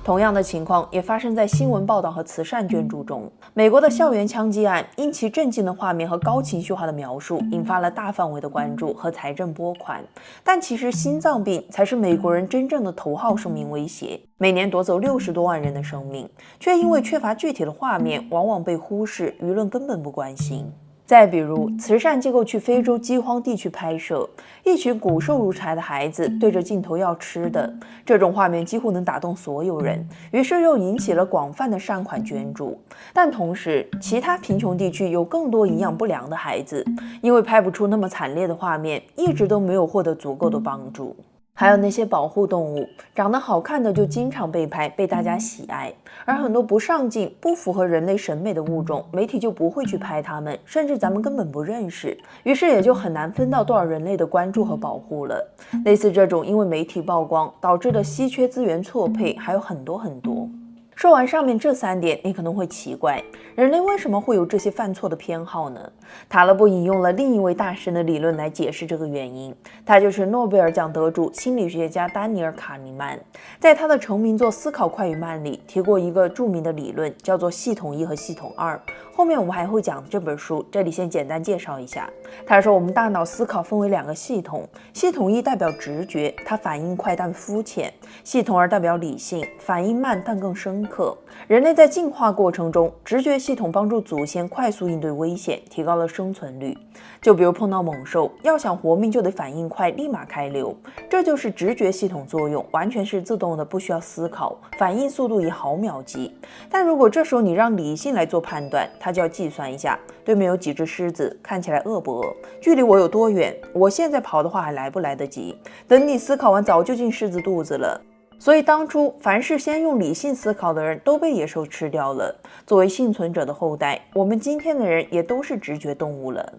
同样的情况也发生在新闻报道和慈善捐助中。美国的校园枪击案因其震惊的画面和高情绪化的描述，引发了大范围的关注和财政拨款。但其实心脏病才是美国人真正的头号生命威胁，每年夺走60多万人的生命，却因为缺乏具体的画面，往往被忽视，舆论根本不关心。再比如，慈善机构去非洲饥荒地区拍摄，一群骨瘦如柴的孩子对着镜头要吃的，这种画面几乎能打动所有人，于是又引起了广泛的善款捐助。但同时，其他贫穷地区有更多营养不良的孩子，因为拍不出那么惨烈的画面，一直都没有获得足够的帮助。还有那些保护动物，长得好看的就经常被拍，被大家喜爱，而很多不上进、不符合人类审美的物种，媒体就不会去拍它们，甚至咱们根本不认识，于是也就很难分到多少人类的关注和保护了。类似这种因为媒体曝光导致的稀缺资源错配，还有很多很多。说完上面这3点，你可能会奇怪，人类为什么会有这些犯错的偏好呢？塔勒布引用了另一位大神的理论来解释这个原因，他就是诺贝尔奖得主心理学家丹尼尔·卡尼曼。在他的成名作《思考快与慢》里提过一个著名的理论，叫做系统1和系统2。后面我们还会讲这本书，这里先简单介绍一下。他说，我们大脑思考分为2个系统，系统1代表直觉，它反应快但肤浅；系统2代表理性，反应慢但更深刻。人类在进化过程中，直觉系统帮助祖先快速应对危险，提高了生存率。就比如碰到猛兽，要想活命就得反应快，立马开溜，这就是直觉系统作用，完全是自动的，不需要思考，反应速度以毫秒计。但如果这时候你让理性来做判断，它就要计算一下，对面有几只狮子，看起来饿不饿，距离我有多远，我现在跑的话还来不来得及，等你思考完早就进狮子肚子了。所以当初凡是先用理性思考的人都被野兽吃掉了。作为幸存者的后代，我们今天的人也都是直觉动物了。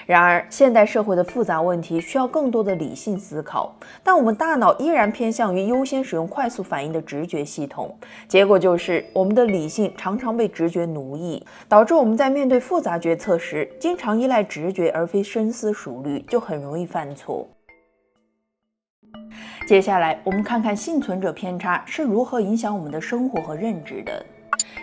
然而，现代社会的复杂问题需要更多的理性思考，但我们大脑依然偏向于优先使用快速反应的直觉系统。结果就是，我们的理性常常被直觉奴役，导致我们在面对复杂决策时，经常依赖直觉而非深思熟虑，就很容易犯错。接下来，我们看看幸存者偏差是如何影响我们的生活和认知的。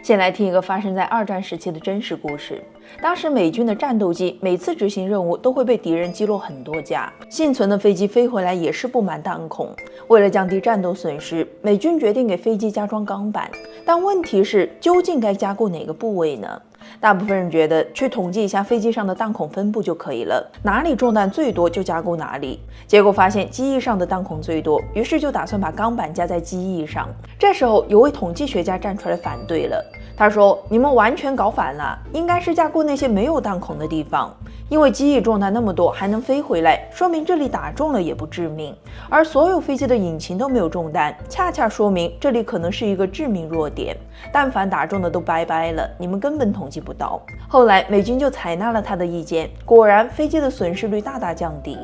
先来听一个发生在2战时期的真实故事。当时美军的战斗机每次执行任务都会被敌人击落很多架，幸存的飞机飞回来也是布满弹孔。为了降低战斗损失，美军决定给飞机加装钢板。但问题是，究竟该加固哪个部位呢？大部分人觉得去统计一下飞机上的弹孔分布就可以了，哪里中弹最多就加固哪里。结果发现机翼上的弹孔最多，于是就打算把钢板加在机翼上。这时候有位统计学家站出来反对了，他说：“你们完全搞反了，应该是加固那些没有弹孔的地方，因为机翼中弹那么多还能飞回来，说明这里打中了也不致命，而所有飞机的引擎都没有中弹，恰恰说明这里可能是一个致命弱点，但凡打中的都拜拜了，你们根本统计不到。”后来美军就采纳了他的意见，果然飞机的损失率大大降低。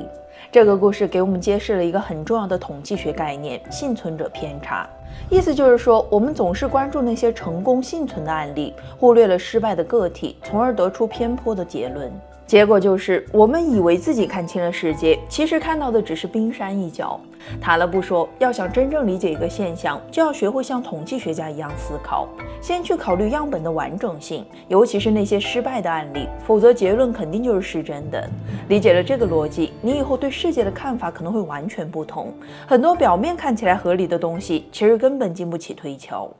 这个故事给我们揭示了一个很重要的统计学概念——幸存者偏差。意思就是说，我们总是关注那些成功幸存的案例，忽略了失败的个体，从而得出偏颇的结论。结果就是，我们以为自己看清了世界，其实看到的只是冰山一角。塔勒布说，要想真正理解一个现象，就要学会像统计学家一样思考，先去考虑样本的完整性，尤其是那些失败的案例，否则结论肯定就是失真的。理解了这个逻辑，你以后对世界的看法可能会完全不同。很多表面看起来合理的东西，其实根本经不起推敲。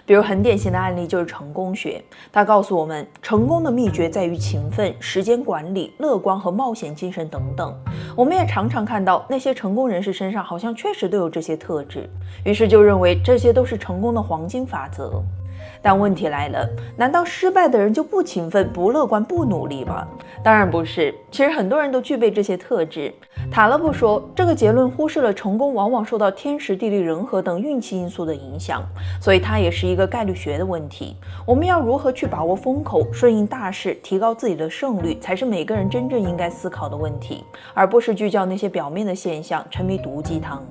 比如很典型的案例就是成功学，它告诉我们，成功的秘诀在于勤奋、时间管理、乐观和冒险精神等等。我们也常常看到那些成功人士身上好像确实都有这些特质，于是就认为这些都是成功的黄金法则。但问题来了，难道失败的人就不勤奋、不乐观、不努力吗？当然不是，其实很多人都具备这些特质。塔勒布说，这个结论忽视了成功往往受到天时地利人和等运气因素的影响，所以它也是一个概率学的问题。我们要如何去把握风口、顺应大势、提高自己的胜率，才是每个人真正应该思考的问题，而不是聚焦那些表面的现象，沉迷毒鸡汤。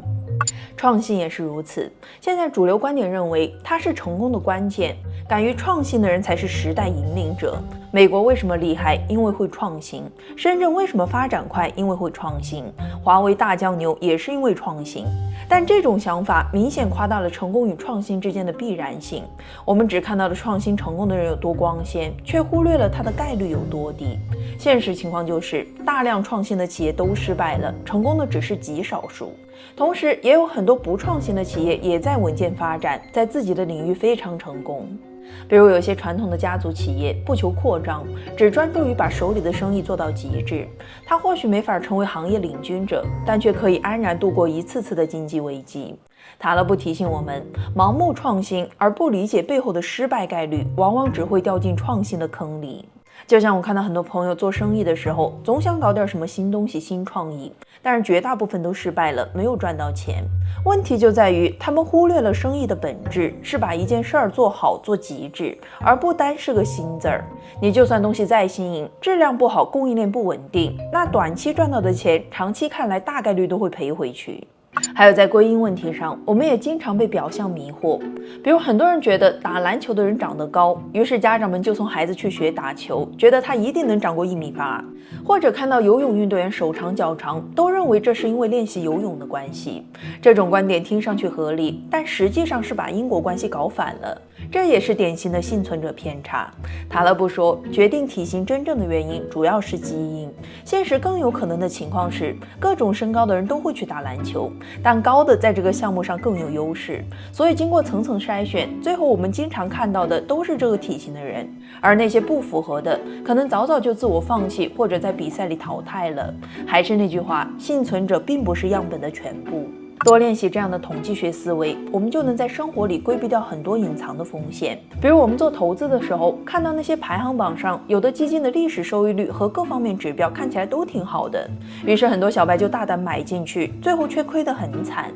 创新也是如此，现在主流观点认为它是成功的关键，敢于创新的人才是时代引领者。美国为什么厉害？因为会创新。深圳为什么发展快？因为会创新。华为大酱牛也是因为创新。但这种想法明显夸大了成功与创新之间的必然性。我们只看到了创新成功的人有多光鲜，却忽略了它的概率有多低。现实情况就是，大量创新的企业都失败了，成功的只是极少数。同时，也有很多不创新的企业也在稳健发展，在自己的领域非常成功。比如有些传统的家族企业不求扩张，只专注于把手里的生意做到极致，它或许没法成为行业领军者，但却可以安然度过一次次的经济危机。塔勒布提醒我们，盲目创新而不理解背后的失败概率，往往只会掉进创新的坑里。就像我看到很多朋友做生意的时候，总想搞点什么新东西、新创意，但是绝大部分都失败了，没有赚到钱。问题就在于他们忽略了生意的本质，是把一件事儿做好、做极致，而不单是个新字儿。你就算东西再新颖，质量不好，供应链不稳定，那短期赚到的钱，长期看来大概率都会赔回去。还有在归因问题上，我们也经常被表象迷惑。比如很多人觉得打篮球的人长得高，于是家长们就送孩子去学打球，觉得他一定能长过1.8米。或者看到游泳运动员手长脚长，都认为这是因为练习游泳的关系。这种观点听上去合理，但实际上是把因果关系搞反了。这也是典型的幸存者偏差。塔勒布说，决定体型真正的原因主要是基因。现实更有可能的情况是，各种身高的人都会去打篮球，但高的在这个项目上更有优势。所以经过层层筛选，最后我们经常看到的都是这个体型的人，而那些不符合的，可能早早就自我放弃，或者在比赛里淘汰了。还是那句话，幸存者并不是样本的全部。多练习这样的统计学思维，我们就能在生活里规避掉很多隐藏的风险。比如我们做投资的时候，看到那些排行榜上有的基金的历史收益率和各方面指标看起来都挺好的，于是很多小白就大胆买进去，最后却亏得很惨。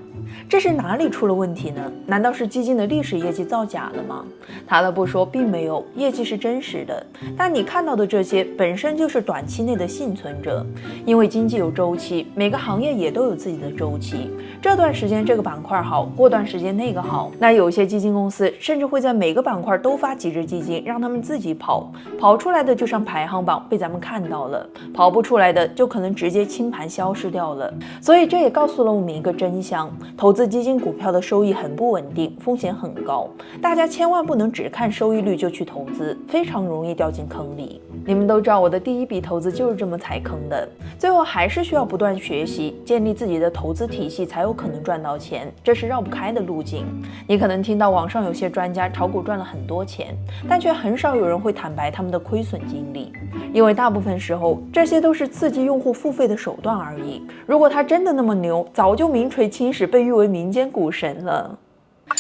这是哪里出了问题呢？难道是基金的历史业绩造假了吗？塔勒布说并没有，业绩是真实的，但你看到的这些本身就是短期内的幸存者。因为经济有周期，每个行业也都有自己的周期，这段时间这个板块好，过段时间那个好。那有些基金公司甚至会在每个板块都发几只基金，让他们自己跑，跑出来的就上排行榜被咱们看到了，跑不出来的就可能直接清盘消失掉了。所以这也告诉了我们一个真相，投资基金股票的收益很不稳定，风险很高，大家千万不能只看收益率就去投资，非常容易掉进坑里。你们都知道我的第一笔投资就是这么踩坑的，最后还是需要不断学习，建立自己的投资体系，才有可能赚到钱，这是绕不开的路径。你可能听到网上有些专家炒股赚了很多钱，但却很少有人会坦白他们的亏损经历，因为大部分时候这些都是刺激用户付费的手段而已。如果他真的那么牛，早就名垂青史，被誉为民间股神了。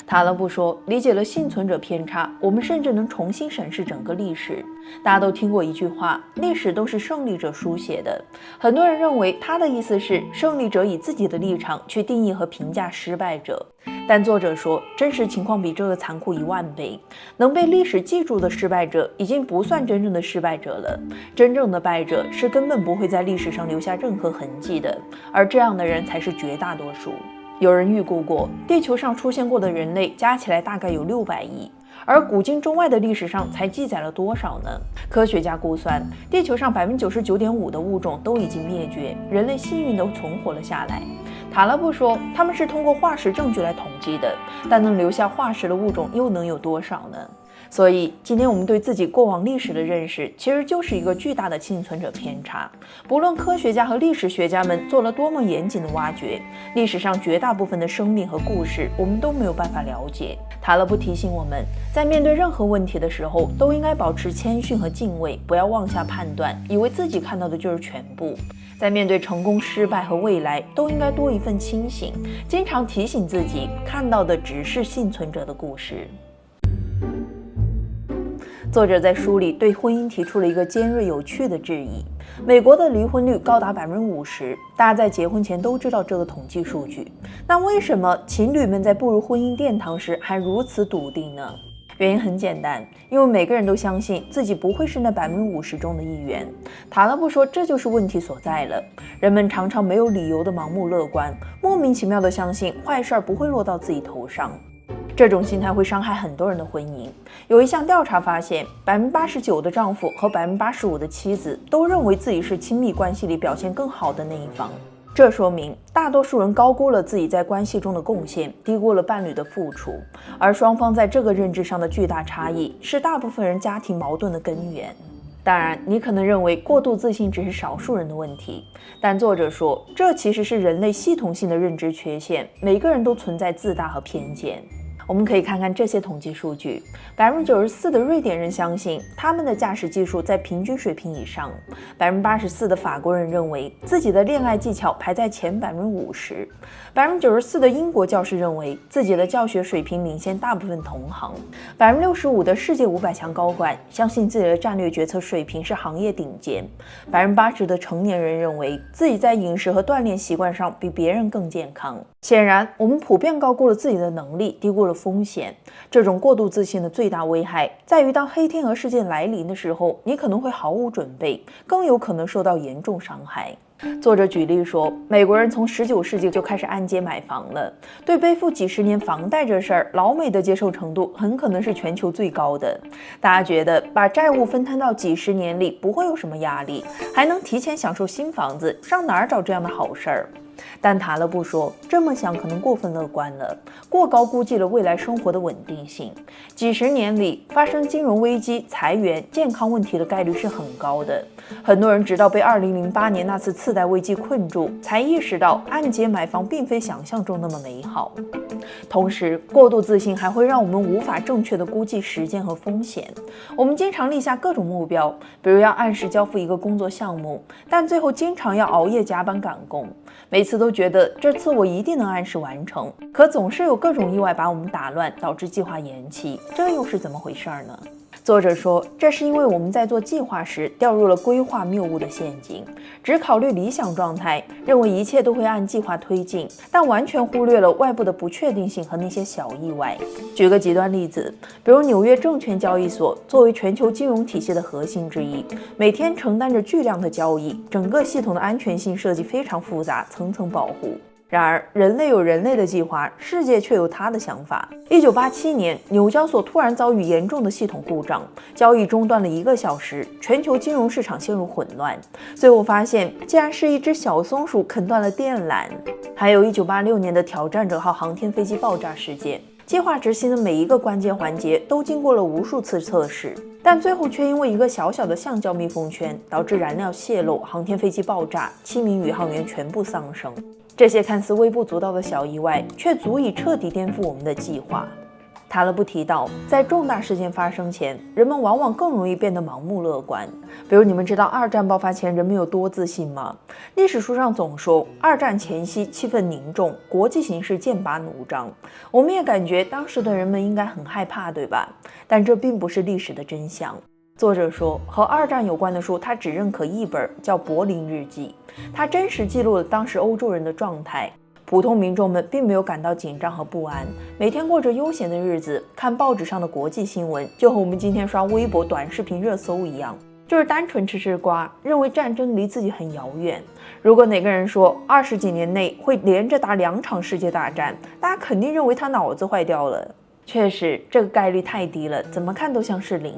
塔勒布说，理解了幸存者偏差，我们甚至能重新审视整个历史。大家都听过一句话，历史都是胜利者书写的。很多人认为他的意思是胜利者以自己的立场去定义和评价失败者，但作者说，真实情况比这个残酷10000倍。能被历史记住的失败者已经不算真正的失败者了，真正的败者是根本不会在历史上留下任何痕迹的，而这样的人才是绝大多数。有人预估过，地球上出现过的人类加起来大概有600亿，而古今中外的历史上才记载了多少呢？科学家估算，地球上99.5%的物种都已经灭绝，人类幸运地存活了下来。塔勒布说，他们是通过化石证据来统计的，但能留下化石的物种又能有多少呢？所以，今天我们对自己过往历史的认识，其实就是一个巨大的幸存者偏差。不论科学家和历史学家们做了多么严谨的挖掘，历史上绝大部分的生命和故事，我们都没有办法了解。塔勒布提醒我们，在面对任何问题的时候，都应该保持谦逊和敬畏，不要妄下判断，以为自己看到的就是全部。在面对成功、失败和未来，都应该多一份清醒，经常提醒自己，看到的只是幸存者的故事。作者在书里对婚姻提出了一个尖锐有趣的质疑：美国的离婚率高达50%，大家在结婚前都知道这个统计数据，那为什么情侣们在步入婚姻殿堂时还如此笃定呢？原因很简单，因为每个人都相信自己不会是那50%中的一员。塔勒布说，这就是问题所在了。人们常常没有理由的盲目乐观，莫名其妙的相信坏事不会落到自己头上。这种心态会伤害很多人的婚姻。有一项调查发现，89%的丈夫和85%的妻子都认为自己是亲密关系里表现更好的那一方。这说明大多数人高估了自己在关系中的贡献，低估了伴侣的付出，而双方在这个认知上的巨大差异，是大部分人家庭矛盾的根源。当然，你可能认为过度自信只是少数人的问题，但作者说，这其实是人类系统性的认知缺陷，每个人都存在自大和偏见。我们可以看看这些统计数据：94%的瑞典人相信他们的驾驶技术在平均水平以上，84%的法国人认为自己的恋爱技巧排在前50%，94%的英国教师认为自己的教学水平领先大部分同行，65%的世界500强高管相信自己的战略决策水平是行业顶尖，80%的成年人认为自己在饮食和锻炼习惯上比别人更健康。显然，我们普遍高估了自己的能力，低估了风险。这种过度自信的最大危害在于，当黑天鹅事件来临的时候，你可能会毫无准备，更有可能受到严重伤害。作者举例说，美国人从19世纪就开始按揭买房了，对背负几十年房贷这事儿，老美的接受程度很可能是全球最高的。大家觉得把债务分摊到几十年里不会有什么压力，还能提前享受新房子，上哪儿找这样的好事儿？但塔勒布说，这么想可能过分乐观了，过高估计了未来生活的稳定性。几十年里发生金融危机、裁员、健康问题的概率是很高的。很多人直到被2008年那次次贷危机困住，才意识到按揭买房并非想象中那么美好。同时，过度自信还会让我们无法正确的估计时间和风险。我们经常立下各种目标，比如要按时交付一个工作项目，但最后经常要熬夜加班赶工。每次都觉得这次我一定能按时完成，可总是有各种意外把我们打乱，导致计划延期，这又是怎么回事呢？作者说，这是因为我们在做计划时掉入了规划谬误的陷阱，只考虑理想状态，认为一切都会按计划推进，但完全忽略了外部的不确定性和那些小意外。举个极端例子，比如纽约证券交易所作为全球金融体系的核心之一，每天承担着巨量的交易，整个系统的安全性设计非常复杂，层层保护。然而，人类有人类的计划，世界却有他的想法。1987年，纽交所突然遭遇严重的系统故障，交易中断了1个小时，全球金融市场陷入混乱。最后发现，竟然是一只小松鼠啃断了电缆。还有1986年的挑战者号航天飞机爆炸事件，计划执行的每一个关键环节都经过了无数次测试，但最后却因为一个小小的橡胶密封圈，导致燃料泄漏，航天飞机爆炸，7名宇航员全部丧生。这些看似微不足道的小意外，却足以彻底颠覆我们的计划。塔勒布提到，在重大事件发生前，人们往往更容易变得盲目乐观。比如，你们知道二战爆发前人们有多自信吗？历史书上总说，二战前夕气氛凝重，国际形势剑拔弩张。我们也感觉当时的人们应该很害怕，对吧？但这并不是历史的真相。作者说，和二战有关的书他只认可一本，叫《柏林日记》，它真实记录了当时欧洲人的状态。普通民众们并没有感到紧张和不安，每天过着悠闲的日子，看报纸上的国际新闻，就和我们今天刷微博短视频热搜一样。就是单纯吃吃瓜，认为战争离自己很遥远。如果哪个人说20几年内会连着打2场世界大战，大家肯定认为他脑子坏掉了。确实，这个概率太低了，怎么看都像是0，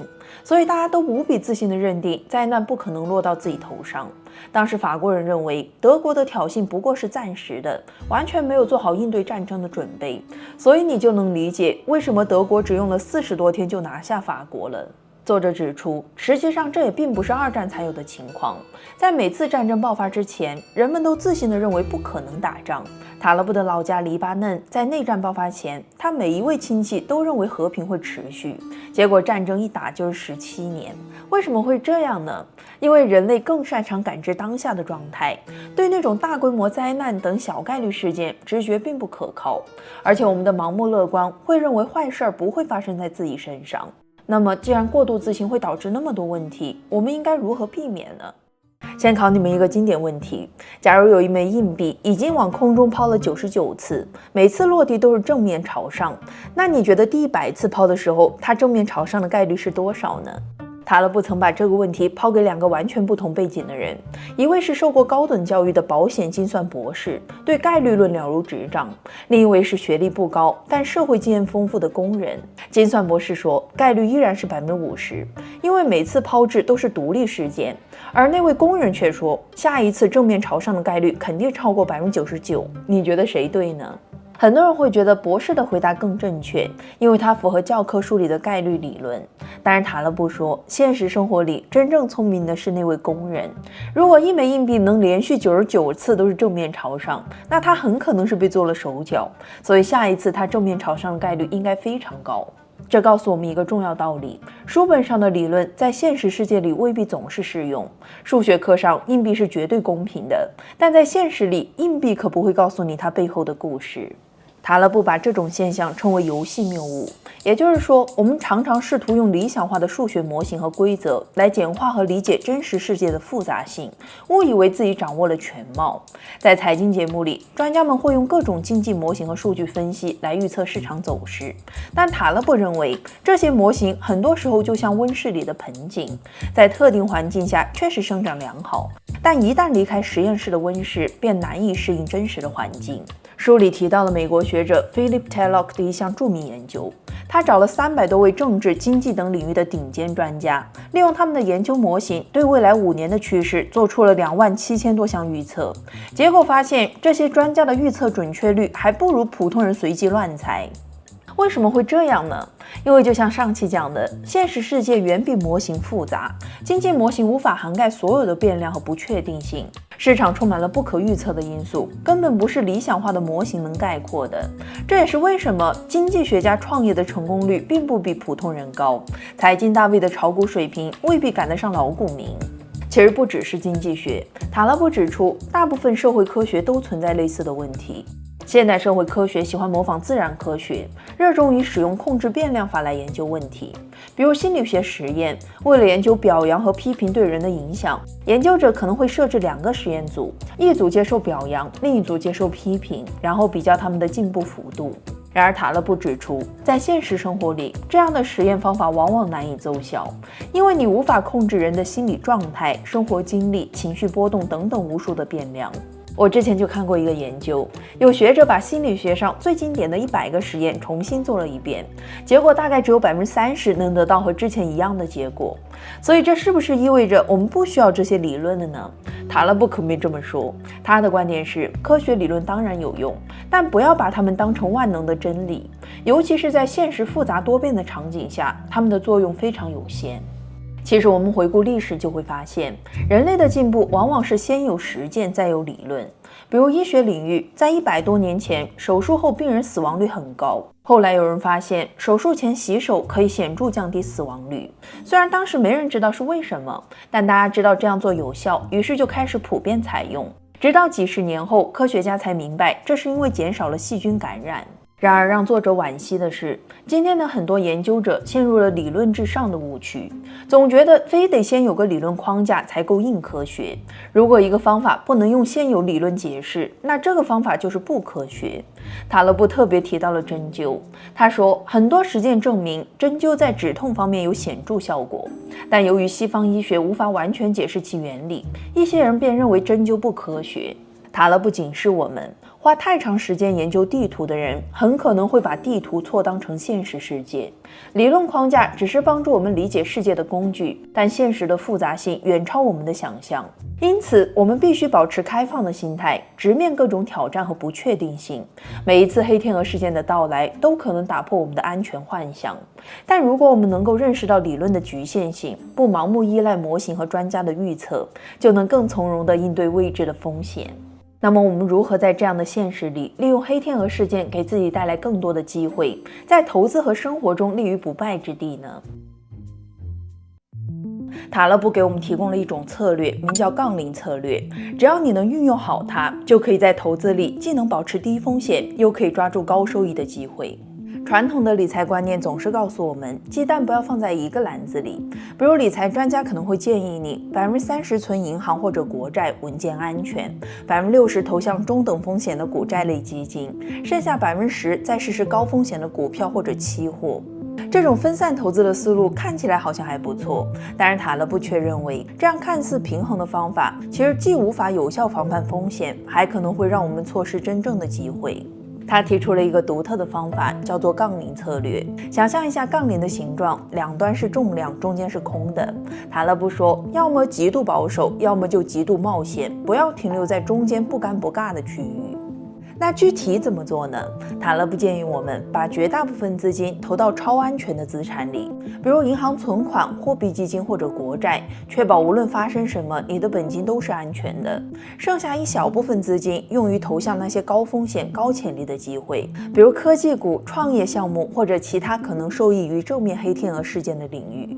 所以大家都无比自信地认定灾难不可能落到自己头上。当时法国人认为德国的挑衅不过是暂时的，完全没有做好应对战争的准备，所以你就能理解为什么德国只用了40多天就拿下法国了。作者指出，实际上这也并不是2战才有的情况，在每次战争爆发之前，人们都自信地认为不可能打仗。塔勒布的老家黎巴嫩在内战爆发前，他每一位亲戚都认为和平会持续，结果战争一打就是17年。为什么会这样呢？因为人类更擅长感知当下的状态，对那种大规模灾难等小概率事件直觉并不可靠，而且我们的盲目乐观会认为坏事不会发生在自己身上。那么既然过度自信会导致那么多问题，我们应该如何避免呢？先考你们一个经典问题，假如有一枚硬币已经往空中抛了99次，每次落地都是正面朝上，那你觉得第100次抛的时候，它正面朝上的概率是多少呢？塔勒布曾把这个问题抛给2个完全不同背景的人，一位是受过高等教育的保险精算博士，对概率论了如指掌；另一位是学历不高但社会经验丰富的工人。精算博士说，概率依然是50%，因为每次抛掷都是独立事件，而那位工人却说，下一次正面朝上的概率肯定超过99%。你觉得谁对呢？很多人会觉得博士的回答更正确，因为它符合教科书里的概率理论。但是塔勒布说，现实生活里真正聪明的是那位工人。如果一枚硬币能连续99次都是正面朝上，那他很可能是被做了手脚，所以下一次他正面朝上的概率应该非常高。这告诉我们一个重要道理，书本上的理论在现实世界里未必总是适用。数学课上硬币是绝对公平的，但在现实里，硬币可不会告诉你它背后的故事。塔勒布把这种现象称为游戏谬误，也就是说，我们常常试图用理想化的数学模型和规则来简化和理解真实世界的复杂性，误以为自己掌握了全貌。在财经节目里，专家们会用各种经济模型和数据分析来预测市场走势，但塔勒布认为，这些模型很多时候就像温室里的盆景，在特定环境下确实生长良好，但一旦离开实验室的温室，便难以适应真实的环境。书里提到了美国学者 Philip Tellock 的一项著名研究，他找了300多位政治、经济等领域的顶尖专家，利用他们的研究模型，对未来5年的趋势做出了27000多项预测。结果发现，这些专家的预测准确率还不如普通人随机乱猜。为什么会这样呢？因为就像上期讲的，现实世界远比模型复杂，经济模型无法涵盖所有的变量和不确定性，市场充满了不可预测的因素，根本不是理想化的模型能概括的。这也是为什么经济学家创业的成功率并不比普通人高，财经大 V 的炒股水平未必赶得上老股民。其实不只是经济学，塔勒布指出，大部分社会科学都存在类似的问题。现代社会科学喜欢模仿自然科学，热衷于使用控制变量法来研究问题。比如心理学实验，为了研究表扬和批评对人的影响，研究者可能会设置2个实验组，一组接受表扬，另一组接受批评，然后比较他们的进步幅度。然而塔勒布指出，在现实生活里，这样的实验方法往往难以奏效，因为你无法控制人的心理状态、生活经历、情绪波动等等无数的变量。我之前就看过一个研究，有学者把心理学上最经典的100个实验重新做了一遍，结果大概只有30%能得到和之前一样的结果。所以这是不是意味着我们不需要这些理论了呢？塔勒布可没这么说，他的观点是，科学理论当然有用，但不要把它们当成万能的真理，尤其是在现实复杂多变的场景下，它们的作用非常有限。其实我们回顾历史就会发现，人类的进步往往是先有实践再有理论。比如医学领域，在100多年前，手术后病人死亡率很高，后来有人发现手术前洗手可以显著降低死亡率。虽然当时没人知道是为什么，但大家知道这样做有效，于是就开始普遍采用。直到几十年后，科学家才明白这是因为减少了细菌感染。然而，让作者惋惜的是，今天的很多研究者陷入了理论至上的误区，总觉得非得先有个理论框架才够硬科学。如果一个方法不能用现有理论解释，那这个方法就是不科学。塔勒布特别提到了针灸，他说，很多实践证明针灸在止痛方面有显著效果，但由于西方医学无法完全解释其原理，一些人便认为针灸不科学。塔勒布警示我们，花太长时间研究地图的人，很可能会把地图错当成现实世界。理论框架只是帮助我们理解世界的工具，但现实的复杂性远超我们的想象。因此，我们必须保持开放的心态，直面各种挑战和不确定性。每一次黑天鹅事件的到来，都可能打破我们的安全幻想。但如果我们能够认识到理论的局限性，不盲目依赖模型和专家的预测，就能更从容地应对未知的风险。那么我们如何在这样的现实里，利用黑天鹅事件给自己带来更多的机会，在投资和生活中立于不败之地呢？塔勒布给我们提供了一种策略，名叫杠铃策略。只要你能运用好它，就可以在投资里既能保持低风险，又可以抓住高收益的机会。传统的理财观念总是告诉我们，鸡蛋不要放在一个篮子里。比如理财专家可能会建议你30%存银行或者国债，稳健安全；60%投向中等风险的股债类基金，剩下10%再试试高风险的股票或者期货。这种分散投资的思路看起来好像还不错，但是塔勒布却认为，这样看似平衡的方法，其实既无法有效防范风险，还可能会让我们错失真正的机会。他提出了一个独特的方法，叫做杠铃策略。想象一下杠铃的形状，两端是重量，中间是空的。塔勒布说，要么极度保守，要么就极度冒险，不要停留在中间不尴不尬的区域。那具体怎么做呢？塔勒布建议我们把绝大部分资金投到超安全的资产里，比如银行存款、货币基金或者国债，确保无论发生什么，你的本金都是安全的。剩下一小部分资金用于投向那些高风险、高潜力的机会，比如科技股、创业项目或者其他可能受益于正面黑天鹅事件的领域。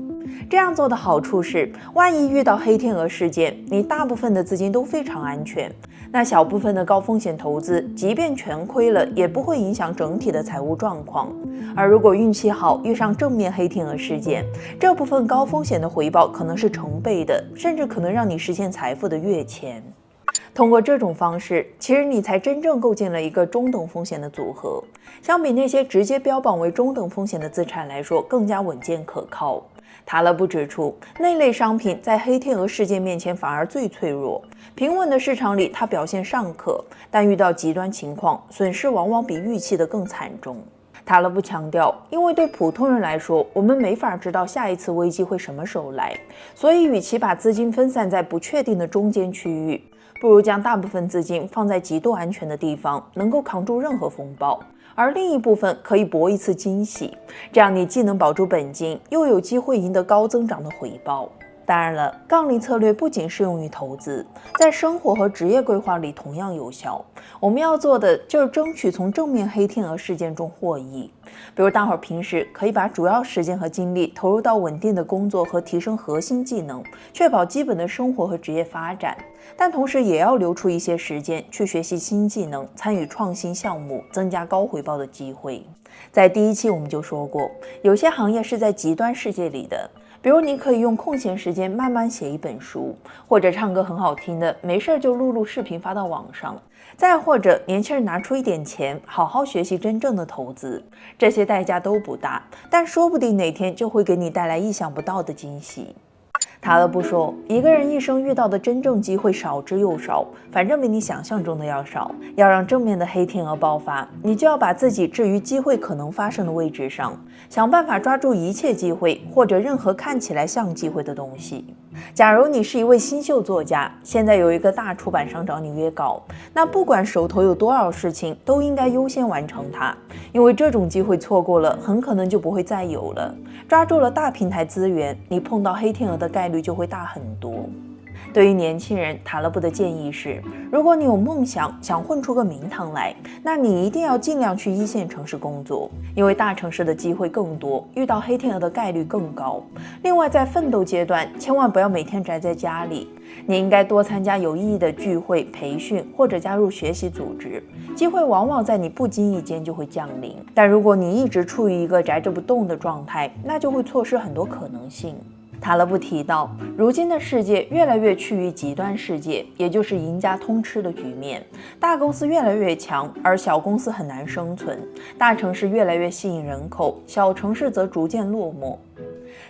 这样做的好处是，万一遇到黑天鹅事件，你大部分的资金都非常安全。那小部分的高风险投资，即便全亏了，也不会影响整体的财务状况。而如果运气好，遇上正面黑天鹅事件，这部分高风险的回报可能是成倍的，甚至可能让你实现财富的跃迁。通过这种方式，其实你才真正构建了一个中等风险的组合，相比那些直接标榜为中等风险的资产来说，更加稳健可靠。塔勒布指出，那类商品在黑天鹅事件面前反而最脆弱。平稳的市场里，它表现尚可，但遇到极端情况，损失往往比预期的更惨重。塔勒布强调，因为对普通人来说，我们没法知道下一次危机会什么时候来，所以与其把资金分散在不确定的中间区域，不如将大部分资金放在极度安全的地方，能够扛住任何风暴。而另一部分可以搏一次惊喜，这样你既能保住本金，又有机会赢得高增长的回报。当然了，杠铃策略不仅适用于投资，在生活和职业规划里同样有效。我们要做的就是争取从正面黑天鹅事件中获益。比如大伙儿平时可以把主要时间和精力投入到稳定的工作和提升核心技能，确保基本的生活和职业发展，但同时也要留出一些时间去学习新技能，参与创新项目，增加高回报的机会。在第一期我们就说过，有些行业是在极端世界里的，比如你可以用空闲时间慢慢写一本书，或者唱歌很好听的，没事就录视频发到网上，再或者年轻人拿出一点钱，好好学习真正的投资。这些代价都不大，但说不定哪天就会给你带来意想不到的惊喜。塔勒布说，一个人一生遇到的真正机会少之又少，反正比你想象中的要少。要让正面的黑天鹅爆发，你就要把自己置于机会可能发生的位置上，想办法抓住一切机会，或者任何看起来像机会的东西。假如你是一位新秀作家，现在有一个大出版商找你约稿，那不管手头有多少事情，都应该优先完成它，因为这种机会错过了，很可能就不会再有了。抓住了大平台资源，你碰到黑天鹅的概率就会大很多。对于年轻人，塔勒布的建议是：如果你有梦想，想混出个名堂来，那你一定要尽量去一线城市工作，因为大城市的机会更多，遇到黑天鹅的概率更高。另外，在奋斗阶段，千万不要每天宅在家里，你应该多参加有意义的聚会、培训或者加入学习组织，机会往往在你不经意间就会降临。但如果你一直处于一个宅着不动的状态，那就会错失很多可能性。塔勒布提到，如今的世界越来越趋于极端世界，也就是赢家通吃的局面。大公司越来越强，而小公司很难生存；大城市越来越吸引人口，小城市则逐渐落寞。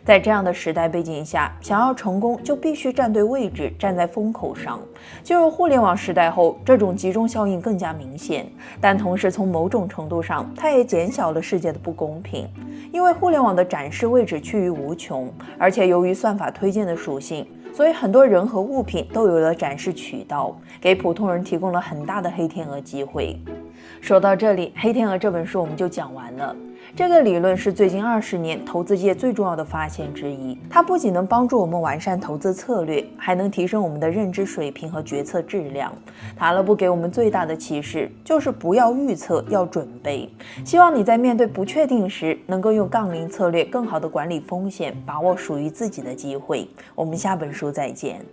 在这样的时代背景下，想要成功就必须站对位置，站在风口上。进入互联网时代后，这种集中效应更加明显，但同时从某种程度上，它也减小了世界的不公平。因为互联网的展示位置趋于无穷，而且由于算法推荐的属性，所以很多人和物品都有了展示渠道，给普通人提供了很大的黑天鹅机会。说到这里，《黑天鹅》这本书我们就讲完了。这个理论是最近20年投资界最重要的发现之一，它不仅能帮助我们完善投资策略，还能提升我们的认知水平和决策质量。塔勒布给我们最大的启示就是不要预测，要准备。希望你在面对不确定时，能够用杠铃策略更好地管理风险，把握属于自己的机会。我们下本书再见。